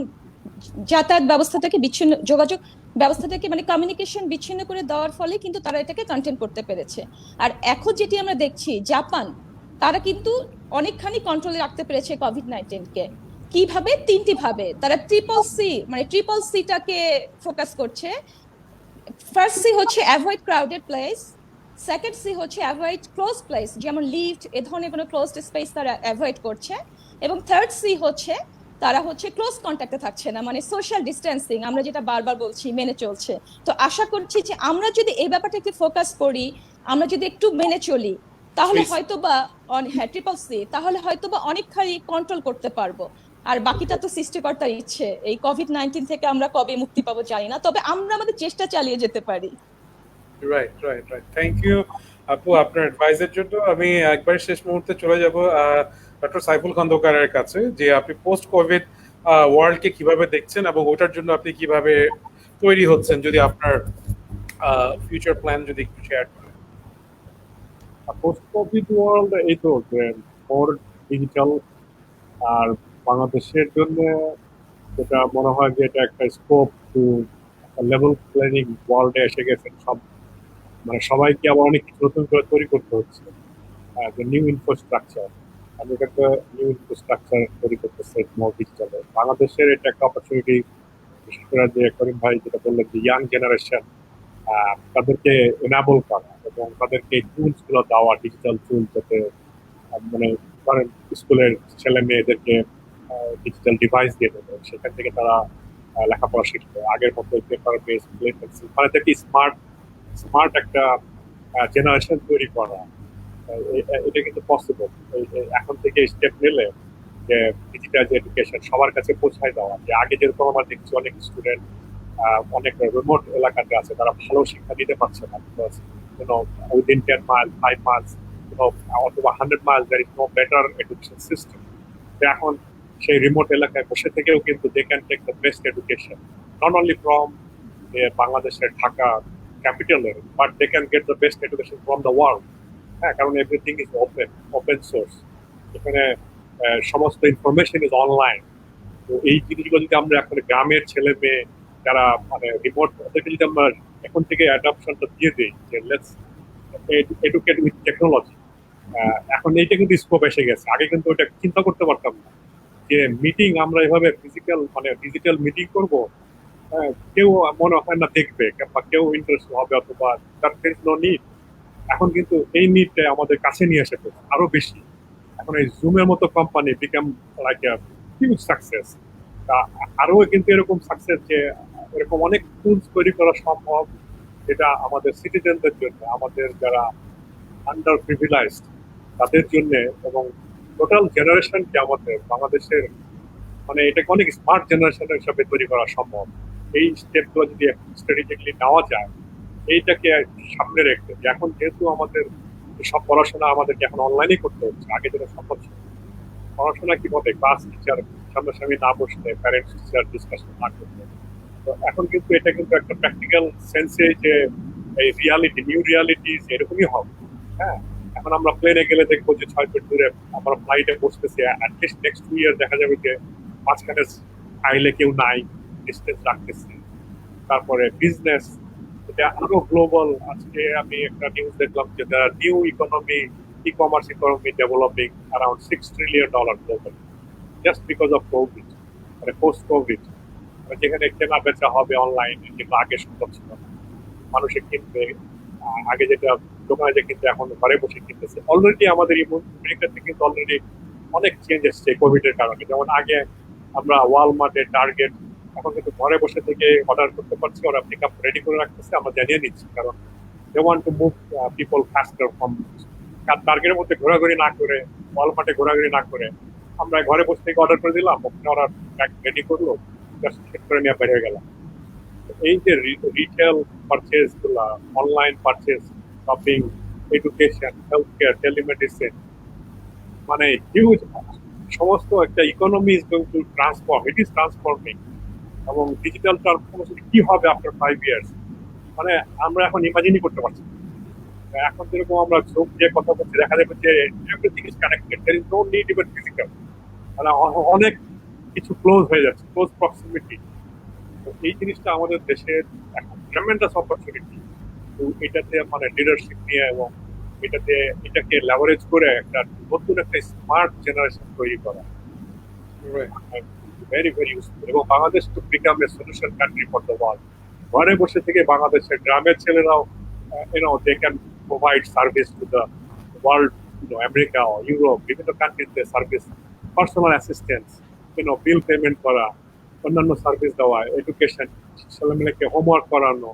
যাতায়াত ব্যবস্থা থেকে বিচ্ছিন্ন, যোগাযোগ ব্যবস্থা থেকে মানে কমিউনিকেশন বিচ্ছিন্ন করে দেওয়ার ফলে কিন্তু তারা এটাকে কন্টেন করতে পেরেছে। আর এখন যেটি আমরা দেখছি, জাপান তারা কিন্তু অনেকখানি কন্ট্রোলে রাখতে পেরেছে কোভিড-19-কে। কিভাবে? 3টি ভাবে। তারা ট্রিপল সিটাকে ফোকাস করছে। ফার্স্ট সি হচ্ছে avoid crowded place, second C হচ্ছে অ্যাভয়েড ক্লোজ প্লেস, যেমন লিফট এ ধরনের কোনো ক্লোজড স্পেস তারা অ্যাভয়েড করছে, এবং থার্ড সি হচ্ছে তারা হচ্ছে ক্লোজ কন্ট্যাক্টে থাকছে না, মানে সোশ্যাল ডিস্টেন্সিং আমরা যেটা বারবার বলছি মেনে চলছে। তো আশা করছি যে আমরা যদি এই ব্যাপারটাকে ফোকাস করি, আমরা যদি একটু মেনে চলি, তাহলে হয়তোবা ট্রিপল সি, তাহলে হয়তোবা অনেকখানি কন্ট্রোল করতে পারবো। আর বাকিটা তো সৃষ্টিকর্তার ইচ্ছে। এই কোভিড-19 থেকে আমরা কবে মুক্তি পাবো জানি না, তবে আমরা আমাদের চেষ্টা চালিয়ে যেতে পারি। রাইট। থ্যাংক ইউ আপু আপনার অ্যাডভাইসের জন্য। আমি একবার শেষ মুহূর্তে চলে যাব ডক্টর সাইফুল খন্দকারের কাছে, যে আপনি পোস্ট কোভিড ওয়ার্ল্ডকে কিভাবে দেখছেন এবং ওটার জন্য আপনি কিভাবে তৈরি হচ্ছেন, যদি আপনার ফিউচার প্ল্যান যদি একটু শেয়ার করেন। পোস্ট কোভিড ওয়ার্ল্ড এই তো মোর ডিজিটাল, আর বাংলাদেশের জন্য যেটা মনে হয় যে এটা একটা স্কোপ টু লেভেল প্ল্যানিং ওয়ার্ল্ডে এসে গেছে। সব মানে সবাইকে আবার অনেক কিছু নতুন করে তৈরি করতে হচ্ছে, নিউ ইনফ্রাস্ট্রাকচার। আমি একটা নিউ ইনফ্রাস্ট্রাকচার তৈরি করতেছে মোর ডিজিটালে। বাংলাদেশের এটা একটা অপরচুনিটি, বিশেষ করে যে করিম ভাই যেটা বললেন যে ইয়াং জেনারেশন তাদেরকে এনাবল করা এবং তাদেরকে টুলস গুলো দেওয়া, ডিজিটাল টুল, যাতে মানে ধরেন স্কুলের ছেলে মেয়েদেরকে ডিজিটাল ডিভাইস দিয়ে দেবে, সেখান থেকে তারা লেখাপড়া শিখবে। আগের মতো পেপার বেস পেন্সিল, মানে থেকে স্মার্ট স্মার্ট একটা জেনারেশন তৈরি করা, এটা কিন্তু পসিবল। এখন থেকে স্টেপ নিলে যে ডিজিটাল এডুকেশন সবার কাছে পৌঁছায় দেওয়া। যে আগে যেরকম আমরা দেখছি অনেক স্টুডেন্ট অনেক রিমোট এলাকাতে আছে, তারা ভালো শিক্ষা দিতে পারছে না, উইদিন 10 miles 5 miles অথবা 100 miles there is no better education system। এখন সেই রিমোট এলাকায় বসে থেকেও কিন্তু they can take the best education not only from বাংলাদেশের Dhaka ক্যাপিটালে, but they can get the best education from the world। হ্যাঁ, কারণ এভরিথিং ইজ ওপেন সোর্স, এখানে সমস্ত ইনফরমেশন ইজ অনলাইন। তো এই জিনিসগুলো যদি আমরা এখন গ্রামের ছেলে মেয়ে যারা মানে রিমোট, ওদেরকে যদি আমরা এখন থেকে অ্যাডাপশনটা দিয়ে দিই যে লেটস এডুকেট উইথ টেকনোলজি, এখন এইটা কিন্তু স্কোপ এসে গেছে। আগে কিন্তু ওটা চিন্তা করতে পারতাম না যে মিটিং আমরা এভাবে ফিজিক্যাল মানে ডিজিটাল মিটিং করবো, কেউ মনে হয় না দেখবে বা কেউ ইন্টারেস্ট হবে অথবা তার নো নিড। এখন কিন্তু এই নিডটা আমাদের কাছে নিয়ে এসেছে আরো বেশি। এখন এই জুমের মতো company become like a huge success. আরো কিন্তু এরকম সাকসেস যে এরকম অনেক টুলস তৈরি করা সম্ভব, যেটা আমাদের সিটিজেনদের জন্য, আমাদের যারা আন্ডার প্রিভিলাইজড তাদের জন্য এবং টোটাল জেনারেশনকে আমাদের বাংলাদেশের মানে এটাকে অনেক স্মার্ট জেনারেশন হিসাবে তৈরি করা সম্ভব। এই স্টেপগুলো যদি স্ট্র্যাটেজিক্যালি নেওয়া যায়, এইটাকে সামনে রেখে, এখন যেহেতু আমাদের সব পড়াশোনা আমাদেরকে এখন অনলাইনে করতে হচ্ছে, আগে যেটা সম্ভব ছিল পড়াশোনা কিভাবে ক্লাস টিচার সামনাসামনি না বসলে, প্যারেন্টস টিচার ডিসকাশন না করতে, তো এখন কিন্তু এটা কিন্তু একটা প্র্যাকটিক্যাল সেন্সে যে এই রিয়ালিটি নিউ রিয়ালিটিস এরকমই হবে। হ্যাঁ, এখন আমরা প্লেনে গেলে দেখবো যে 6 ফিট দূরে আমরা ফ্লাইটে বসতেছি, অ্যাটলিস্ট নেক্সট 2 ইয়ার দেখা যাবে যে মাঝখানে আইলে কেউ নাই, ডিস্টেন্স রাখতেছি। তারপরে বিজনেস, এটা আরো গ্লোবাল। আজকে আমি একটা নিউজ দেখলাম যে new economy, e commerce economy developing around $6 trillion globally, just because of Covid, মানে পোস্ট কোভিড, যেখানে কেনা বেচা হবে অনলাইনে, কিন্তু আগে সম্ভব ছিল না। মানুষে কিনবে, আগে যেটা দোকানে যে কিনতে এখন ঘরে বসে কিনতেছে। অলরেডি আমাদের আমেরিকাতে কিন্তু অলরেডি অনেক চেঞ্জ এসছে কোভিড এর কারণে। যেমন আগে আমরা ওয়ালমার্টে, টার্গেট, এখন কিন্তু ঘরে বসে থেকে অর্ডার করতে পারছি, ওরা পিক আপ রেডি করে রাখতেছে, আমরা জানিয়ে নিচ্ছি, কারণ they want to move people faster from টার্গেটের মধ্যে ঘোরাঘুরি না করে, ওয়ালমার্টে ঘোরাঘুরি না করে আমরা ঘরে বসে থেকে অর্ডার করে দিলাম, ওখানে ওরা রেডি করলো, জাস্ট সেট করে নিয়ে বেরিয়ে গেলাম। এই যে রিটেল পারচেজ গুলা, online purchase, shopping, education, health care, telemedicine, মানে হিউজ সমস্ত একটা economy is going to transform, it is transforming. এবং ডিজিটাল ট্রান্সফরমেশন কি হবে আফটার 5 ইয়ার্স, মানে আমরা এখন ইমাজিনই করতে পারছি না। এখন যেরকম আমরা চোখ দিয়ে কথা বলছি, দেখা যাবে যে everything is connected, there is no need even physical, মানে অনেক কিছু ক্লোজ হয়ে যাচ্ছে, ক্লোজ প্রক্সিমিটি। এই জিনিসটা আমাদের দেশের এখন ট্রেমেন্ডাস অপরচুনিটি। এটাতে মানে লিডারশিপ নিয়ে এবং এটাকে লেভারেজ করে একটা নতুন একটা স্মার্ট জেনারেশন তৈরি করা ভেরি ভেরি ইউজফুল। এবং Bangladesh to become a solution country for the world. ঘরে বসে থেকে বাংলাদেশের গ্রামের ছেলেরাও they can provide service to the world, America, Europe, বিভিন্ন কান্ট্রিতে service, personal assistance, bill payment করা, অন্যান্য সার্ভিস দেওয়া, এডুকেশন, ছেলেমেয়েকে হোমওয়ার্ক করানো,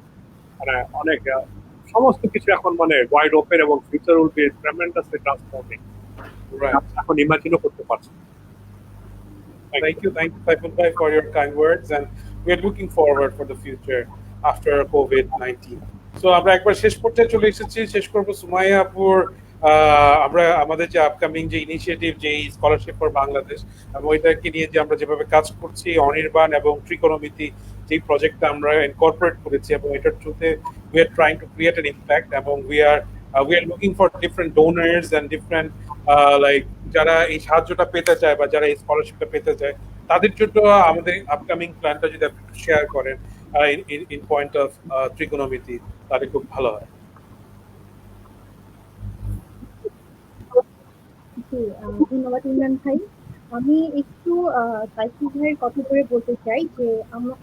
মানে অনেক সমস্ত কিছু এখন মানে ওয়াইড ওপেন, এবং ফিউচার উইল বি ট্রেমেন্ডাসলি ট্রান্সফর্মিং। এখন ইমাজিনও করতে পারছি। Thank you, Saiful bhai, for your kind words, and we are looking forward for the future after COVID-19. So আমরা একবার শেষ পর্যায়ে চলে এসেছি, শেষ করব সুমাইয়া আপুর আমরা আমাদের যে আপকামিং যে ইনিশিয়েটিভ, যে স্কলারশিপ ফর বাংলাদেশ, এবং ওইটাকে নিয়ে যে আমরা যেভাবে কাজ করছি, অনির্বাণ এবং ত্রিকোণমিতি যে প্রজেক্টটা আমরা ইনকর্পোরেট করেছি, এবং এটার থ্রুতে we are trying to create an impact, এবং we are looking for different donors and different like যারা এই সাহায্যটা পেতে চায় বা যারা এই স্কলারশিপটা পেতে চায়, তাদের জন্য আমাদের আপকামিং প্ল্যানটা যদি আপনি শেয়ার করেন ইন পয়েন্ট অফ ত্রিকোণমিতি, তাহলে খুব ভালো হয়। ধন্যবাদ ইমরান ভাই। আমি একটু সাইফুল ভাইয়ের কথা ধরে বলতে চাই যে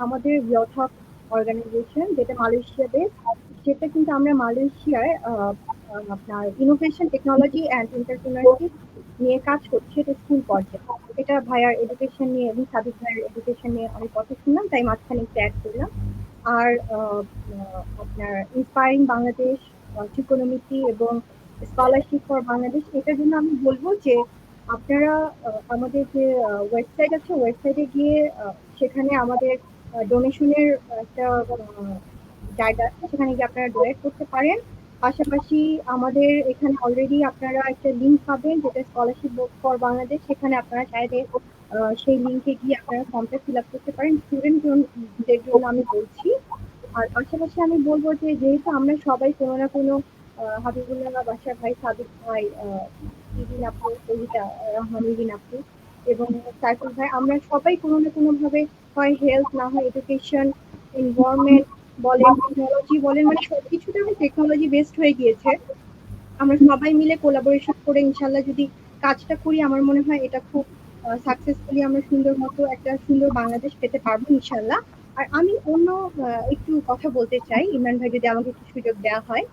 আমাদের ইয়থক অর্গানাইজেশন, যেটা মালয়েশিয়াতে, সেটা কিন্তু আমরা মালয়েশিয়ায় আপনার ইনোভেশন, টেকনোলজি অ্যান্ড এন্টারপ্রেনারশিপ নিয়ে কাজ করছি, এটা স্কুল পর্যায়ে। এটা ভাইয়ার এডুকেশন নিয়ে এবং সাদিক ভাইয়ের এডুকেশন নিয়ে অনেক কথা শুনলাম, তাই মাঝখানে একটু অ্যাড করলাম। আর আপনার ইন্সপায়ারিং বাংলাদেশ, ত্রিকোণমিতি এবং স্কলারশিপ ফর বাংলাদেশ, এটার জন্য আমি বলবো যে আপনারা আমাদের যে ওয়েবসাইট আছে, ওয়েবসাইটে গিয়ে সেখানে আমাদের ডোনেশনের একটা জায়গা আছে, সেখানে গিয়ে আপনারা ডোনেট করতে পারেন। পাশাপাশি আমাদের এখানে অলরেডি আপনারা একটা লিঙ্ক পাবেন, যেটা স্কলারশিপ ফর বাংলাদেশ, সেখানে আপনারা চাইলে সেই লিঙ্কে গিয়ে আপনারা ফর্মটা ফিল আপ করতে পারেন, স্টুডেন্টদের জন্য আমি বলছি। আর পাশাপাশি আমি বলবো যে যেহেতু আমরা সবাই কোনো না কোনো হাবিবুল্লাহ বাসার ভাই, সাদিক ভাই, ইবিন আপু, সহিতা রহমান, ইবিন আপু এবং সাইফুল ভাই, আমরা সবাই কোনো না কোনো ভাবে হয় হেলথ, না হয় এডুকেশন, এনভায়রনমেন্ট বলেন, টেকনোলজি বলেন, মানে সবকিছুতে আমি টেকনোলজি বেসড হয়ে গিয়েছে। আমরা সবাই মিলে কোলাবোরেশন করে ইনশাল্লাহ যদি কাজটা করি, আমার মনে হয় এটা খুব সাকসেসফুলি আমরা সুন্দর মতো একটা সুন্দর বাংলাদেশ পেতে পারবো ইনশাল্লাহ। আর আমি অন্য একটু কথা বলতে চাই, ইমরান ভাই যদি আমাকে একটু সুযোগ দেওয়া হয়।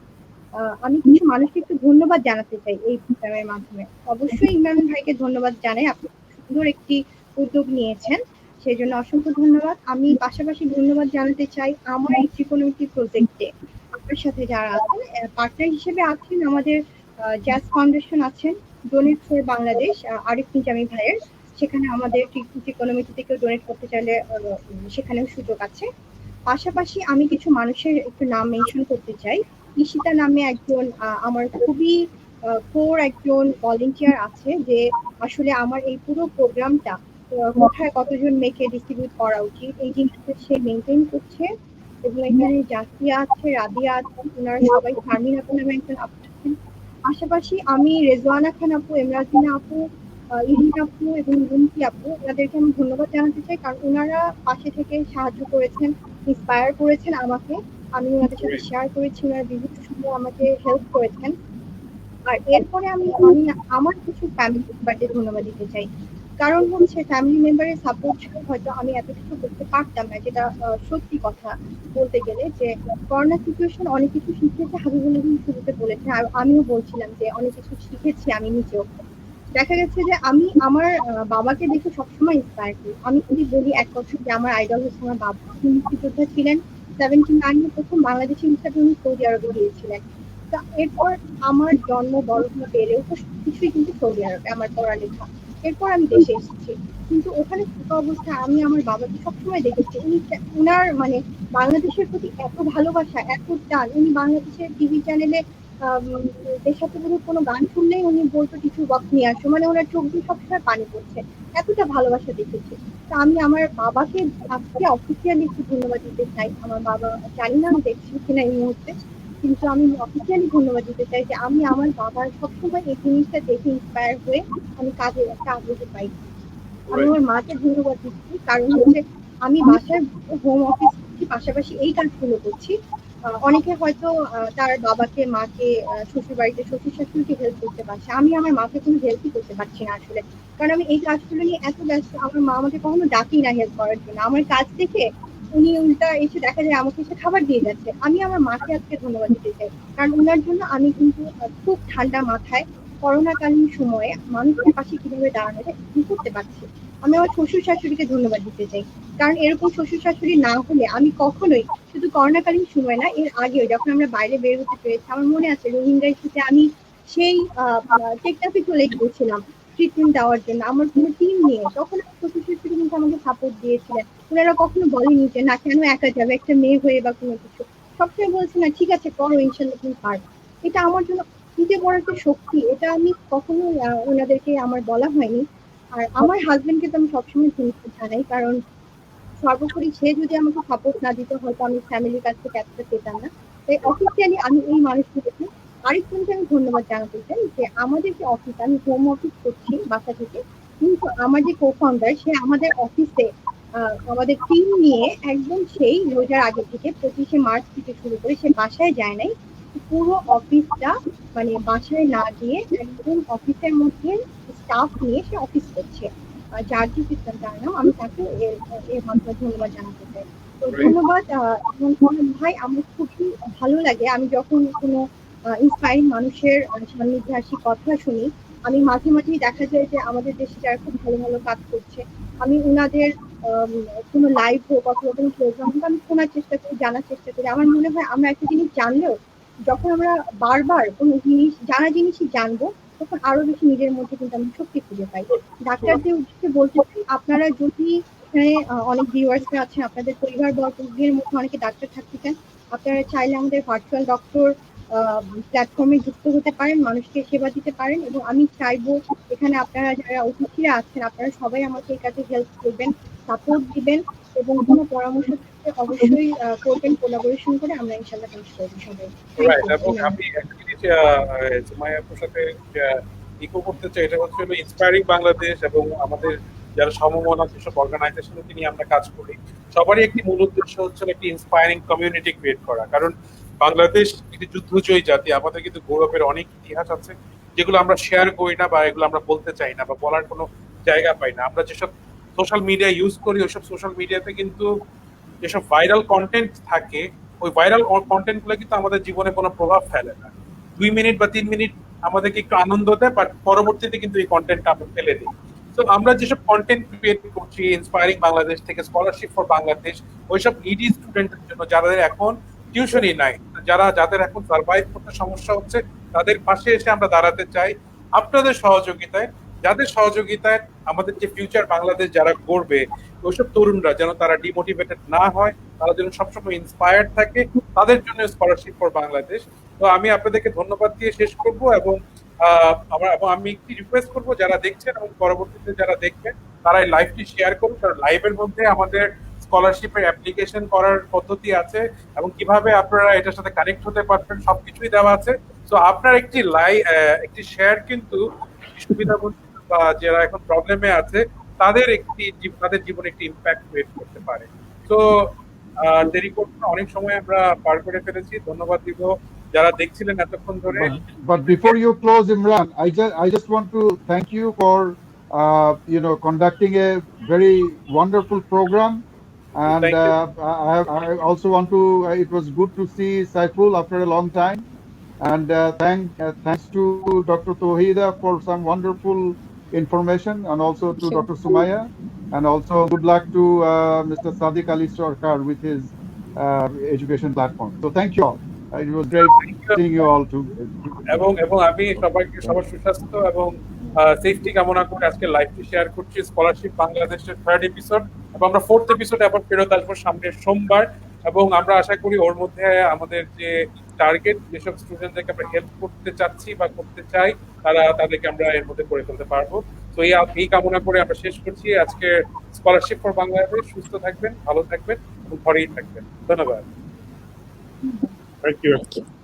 আমি কিছু মানুষকে একটু ধন্যবাদ জানাতে চাই এই প্রোগ্রামের মাধ্যমে। অবশ্যই ইমরান ভাইকে ধন্যবাদ জানাই, আপনি সুন্দর একটি উদ্যোগ নিয়েছেন, সেই জন্য অসংখ্য ধন্যবাদ। আমি পাশাপাশি ধন্যবাদ জানাতে চাই আমার এই ত্রিকোণমিতি প্রজেক্টে আপনার সাথে যারা আছেন, পার্টনার হিসেবে আছেন আমাদের জ্যাজ ফাউন্ডেশন আছেন, ডোনেট ফর বাংলাদেশ আরিফ নিজামী ভাইয়ের, সেখানে আমাদের ত্রিকোণমিতি থেকে ডোনেট করতে চাইলে সেখানেও সুযোগ আছে। পাশাপাশি আমি কিছু মানুষের একটু নাম মেনশন করতে চাই। ঈশিতা নামে একজন আমার খুবই কোর একজন ভলেন্টিয়ার আছে, যে আসলে আমার এই পুরো প্রোগ্রামটা কোথায় কতজন মেয়েকে ডিস্ট্রিবিউট করা উচিত এই জিনিসটা সে মেনটেন করছে। এবং এখানে জাকিয়া আছে, রাবিয়া আছে, ওনারা সবাই শারমিন আপু নামে একজন আপু আছেন। পাশাপাশি আমি রেজওয়ানা খান আপু, ইমরাজিনা আপু, ইরিন আপু এবং রুমকি আপু, ওনাদেরকে আমি ধন্যবাদ জানাতে চাই, কারণ ওনারা পাশে থেকে সাহায্য করেছেন, ইন্সপায়ার করেছেন আমাকে। আমি ওনাদের সাথে শেয়ার করেছি, ওনারা বিভিন্ন সময় আমাকে হেল্প করেছেন। আর এরপরে আমি আমি আমার কিছু ফ্যামিলি মেম্বারদের ধন্যবাদ দিতে চাই, কারণ হচ্ছে ফ্যামিলি মেম্বারের সাপোর্ট ছাড়া হয়তো আমি এত কিছু করতে পারতাম না, যেটা সত্যি কথা বলতে গেলে। যে করোনা সিচুয়েশন অনেক কিছু শিখেছে, হাবিবুল আলম শুরুতে বলেছে, আর আমিও বলছিলাম যে অনেক কিছু শিখেছি আমি নিজেও। দেখা গেছে যে আমি আমার বাবাকে দেখে সবসময় ইন্সপায়ার করি। আমি যদি বলি এক বছর যে আমার আইডল হচ্ছে আমার বাবা, তিনি মুক্তিযোদ্ধা ছিলেন, 79 প্রথম বাংলাদেশি হিসাবে উনি সৌদি আরবে গিয়েছিলেন। তা এরপর আমার জন্ম, বড় বেড়ে ওঠা সবকিছুই কিন্তু সৌদি আরবে, আমার পড়ালেখা। এরপর আমি দেশে এসেছি, কিন্তু ওখানে থাকা অবস্থায় আমি আমার বাবাকে সবসময় দেখেছি উনি উনার মানে বাংলাদেশের প্রতি এত ভালোবাসা, এত টান। উনি বাংলাদেশের টিভি চ্যানেলে দেশাত্মবোধক কোনো গান শুনলেই উনি বলতো কিছু বক্স নিয়ে আসো, মানে ওনার চোখ দিয়ে সবসময় পানি পড়ছে, এতটা ভালোবাসা দেখেছি। তা আমি আমার বাবাকে আজকে অফিসিয়ালি একটু ধন্যবাদ দিতে চাই। আমার বাবা, জানি না আমি দেখছি কিনা এই মুহূর্তে, কিন্তু আমি অফিসিয়ালি ধন্যবাদ দিতে চাই যে আমি আমার বাবার সবসময় এই জিনিসটা দেখে ইন্সপায়ার হয়ে আমি কাজে একটা আগ্রহ পাই। আমি আমার মাকে ধন্যবাদ দিচ্ছি, কারণ হচ্ছে আমি বাসায় হোম অফিস করছি, পাশাপাশি এই কাজগুলো করছি। অনেকে হয়তো তার বাবাকে, মাকে, শ্বশুর বাড়িতে শ্বশুর শাশুড়িকে হেল্প করতে পারছে, আমি আমার মাকে কোনো হেল্পই করতে পারছি না আসলে, কারণ আমি এই কাজগুলো নিয়ে এত ব্যস্ত। আমার মা আমাকে কখনো ডাকি না হেল্প করার জন্য, আমার কাজ দেখে উনি উল্টা এসে দেখা যায় আমাকে এসে খাবার দিয়ে যাচ্ছে। আমি আমার মাকে আজকে ধন্যবাদ দিতে চাই, কারণ ওনার জন্য আমি কিন্তু খুব ঠান্ডা মাথায় করোনাকালীন সময়ে মানুষের পাশে কিভাবে দাঁড়ানো যায় করতে পারছি। আমি আমার শ্বশুর শাশুড়িকে ধন্যবাদ দিতে চাই, কারণ এরকম শ্বশুর শাশুড়ি না হলে আমি কখনোই, শুধু করোনাকালীন সময় না, এর আগেও যখন আমরা বাইরে বের হতে পেরেছি, আমার মনে আছে রোহিঙ্গা ইস্যুতে আমি সেই টেকনাফে চলে গিয়েছিলাম ট্রিটমেন্ট দেওয়ার জন্য আমার কোনো টিম নিয়ে। তখন আমার শ্বশুর শাশুড়ি কিন্তু আমাকে সাপোর্ট দিয়েছিলেন। ওনারা কখনো বলেনি যে না কেন একা যাবে একটা মেয়ে হয়ে বা কোনো কিছু, সবসময় বলছে না ঠিক আছে করো, ইনশাল্লাহ তুমি পারবে। এটা আমার জন্য নিজে বড় একটা শক্তি, এটা আমি কখনো ওনাদেরকে আমার বলা হয়নি। আর আমার হাজবেন্ডকে তো আমি সবসময় ধন্যবাদ জানাই, কারণ সর্বোপরি সে যদি আমাকে সাপোর্ট না দিত হয়তো আমি ফ্যামিলির কাছ থেকে এতটা পেতাম না। তাই অফিসিয়ালি আমি এই মানুষগুলোকে আরেকজনকে আমি ধন্যবাদ জানাতে চাই যে আমাদের যে অফিস, আমি হোম অফিস করছি বাসা থেকে, কিন্তু আমার যে কো ফাউন্ডার সে আমাদের অফিসে আমাদের টিম নিয়ে একদম সেই রোজার আগে থেকে 25শে মার্চ থেকে শুরু করে সে বাসায় যায় নাই, পুরো অফিসটা মানে বাসায় না গিয়ে একদম অফিসের মধ্যে স্টাফ নিয়ে সে অফিস করছে। জার্জি সিস্টেম তার নাম, আমি তাকে এর মাধ্যমে ধন্যবাদ জানাতে চাই। তো ধন্যবাদ। ভাই আমার খুবই ভালো লাগে আমি যখন কোনো ইন্সপায়ারিং মানুষের সান্নিধ্যে আসি, কথা শুনি। আমি মাঝে মাঝেই দেখা যায় যে আমাদের দেশে যারা খুব ভালো ভালো কাজ করছে, আমি ওনাদের কোনো লাইভ হোক অথবা কোনো প্রোগ্রাম হোক আমি শোনার চেষ্টা করি, জানার চেষ্টা করি। আমার মনে হয় আমরা একটা জিনিস জানলেও যখন আমরা বারবার কোনো জিনিস জানা জিনিসই জানবো, তখন আরো বেশি নিজের মধ্যে কিন্তু আমি শক্তি খুঁজে পাই। ডাক্তারদের উদ্দেশ্যে বলতে চাই, আপনারা যদি এখানে অনেক ভিউয়ার্সরা আছেন, আপনাদের পরিবার বর্গের মধ্যে অনেকে ডাক্তার থাকতে চান, আপনারা চাইলে আমাদের ভার্চুয়াল ডক্টর প্ল্যাটফর্মে যুক্ত হতে পারেন, মানুষকে সেবা দিতে পারেন। এবং আমি চাইবো এখানে আপনারা যারা অতিথিরা আছেন আপনারা সবাই আমাকে এই কাজে হেল্প করবেন, সাপোর্ট দিবেন, এবং কোনো পরামর্শ থাকলে অবশ্যই করবেন, কোলাবোরেশন করে আমরা ইনশাল্লাহ কাজ করবো সবাই। রাইট। এবং আমি একটা জিনিস সুমাইয়া আপুর সাথে ইকো করতে চাই, এটা হচ্ছে ইন্সপায়ারিং বাংলাদেশ এবং আমাদের যারা সমমনা যেসব অর্গানাইজেশনকে নিয়ে আমরা কাজ করি, সবারই একটি মূল উদ্দেশ্য হচ্ছে একটি ইন্সপায়ারিং কমিউনিটি ক্রিয়েট করা। কারণ বাংলাদেশ একটি যুদ্ধজয়ী জাতি, আমাদের কিন্তু গৌরবের অনেক ইতিহাস আছে যেগুলো আমরা শেয়ার করি না, বা এগুলো আমরা বলতে চাই না, বা বলার কোনো জায়গা পাই না। আমরা যেসব সোশ্যাল মিডিয়া ইউজ করি ওইসব সোশ্যাল মিডিয়াতে কিন্তু যেসব ভাইরাল কন্টেন্ট থাকে, ওই ভাইরাল কন্টেন্ট গুলো কিন্তু আমাদের জীবনে কোনো প্রভাব ফেলে না। 2 মিনিট বা 3 মিনিট আমাদেরকে একটু আনন্দ দেয়, বাট পরবর্তীতে কিন্তু এই কন্টেন্টটা আমরা ফেলে দিই। তো আমরা যেসব কন্টেন্ট ক্রিয়েট করছি ইন্সপায়ারিং বাংলাদেশ থেকে, স্কলারশিপ ফর বাংলাদেশ, ওইসব নিডি স্টুডেন্টের জন্য যাদের এখন টিউশনই নাই, যাদের এখন সার্ভাইভ করতে সমস্যা হচ্ছে, তাদের পাশে এসে আমরা দাঁড়াতে চাই আপনাদের সহযোগিতায়, যাদের সহযোগিতায় আমাদের যে ফিউচার বাংলাদেশ যারা গড়বে, ওইসব তরুণরা যেন তারা ডিমোটিভেটেড না হয়, তারা যেন সবসময় ইন্সপায়ার্ড থাকে, তাদের জন্য স্কলারশিপ ফর বাংলাদেশ। তো আমি আপনাদেরকে ধন্যবাদ দিয়ে শেষ করব, এবং এবং আমি একটি রিকোয়েস্ট করবো যারা দেখছেন এবং পরবর্তীতে যারা দেখবেন তারা এই লাইভটি শেয়ার করুন, কারণ লাইভের মধ্যে আমাদের স্কলারশিপের অ্যাপ্লিকেশন করার পদ্ধতি আছে এবং কিভাবে আপনারা এটার সাথে কানেক্ট হতে পারবেন সবকিছুই দেওয়া আছে। তো আপনার একটি শেয়ার কিন্তু সুবিধাবঞ্চিত বা যারা এখন প্রবলেমে আছে তাদের জীবনে একটি ইম্প্যাক্ট ক্রিয়েট করতে পারে। তো দেরি করতে অনেক সময় আমরা পার করে ফেলেছি। ধন্যবাদ দিব যারা দেখছিলেন এতক্ষণ ধরে। But before you close, Imran, I just want to thank you for conducting a very wonderful program, and Thank you. I also want to. It was good to see Saiful after a long time, and thanks to Dr. Tawhida for some wonderful information, and also to Sure. Dr. Sumaya, and also good luck to Mr. Sadiq Ali Sarkar with his education platform. So thank you all. It was great seeing you all too. এবং আমি সবার সুস্বাস্থ্য এবং safety কামনা করে আজকে লাইভটি share করছি। স্কলারশিপ বাংলাদেশের 3rd এপিসোড, এবং আমরা 4th এপিসোডে আবার ফেরত আসবো সামনের সোমবার। এবং আমরা আশা করি ওর মধ্যে আমাদের যে টার্গেট, যেসব স্টুডেন্টদেরকে আমরা হেল্প করতে চাচ্ছি বা করতে চাই, তাদেরকে আমরা এর মধ্যে করে ফেলতে পারবো। তো এই কামনা করে আমরা শেষ করছি আজকে স্কলারশিপ ফর বাংলাদেশ। সুস্থ থাকবেন, ভালো থাকবেন এবং ঘরেই থাকবেন। ধন্যবাদ। Thank you. Thank you.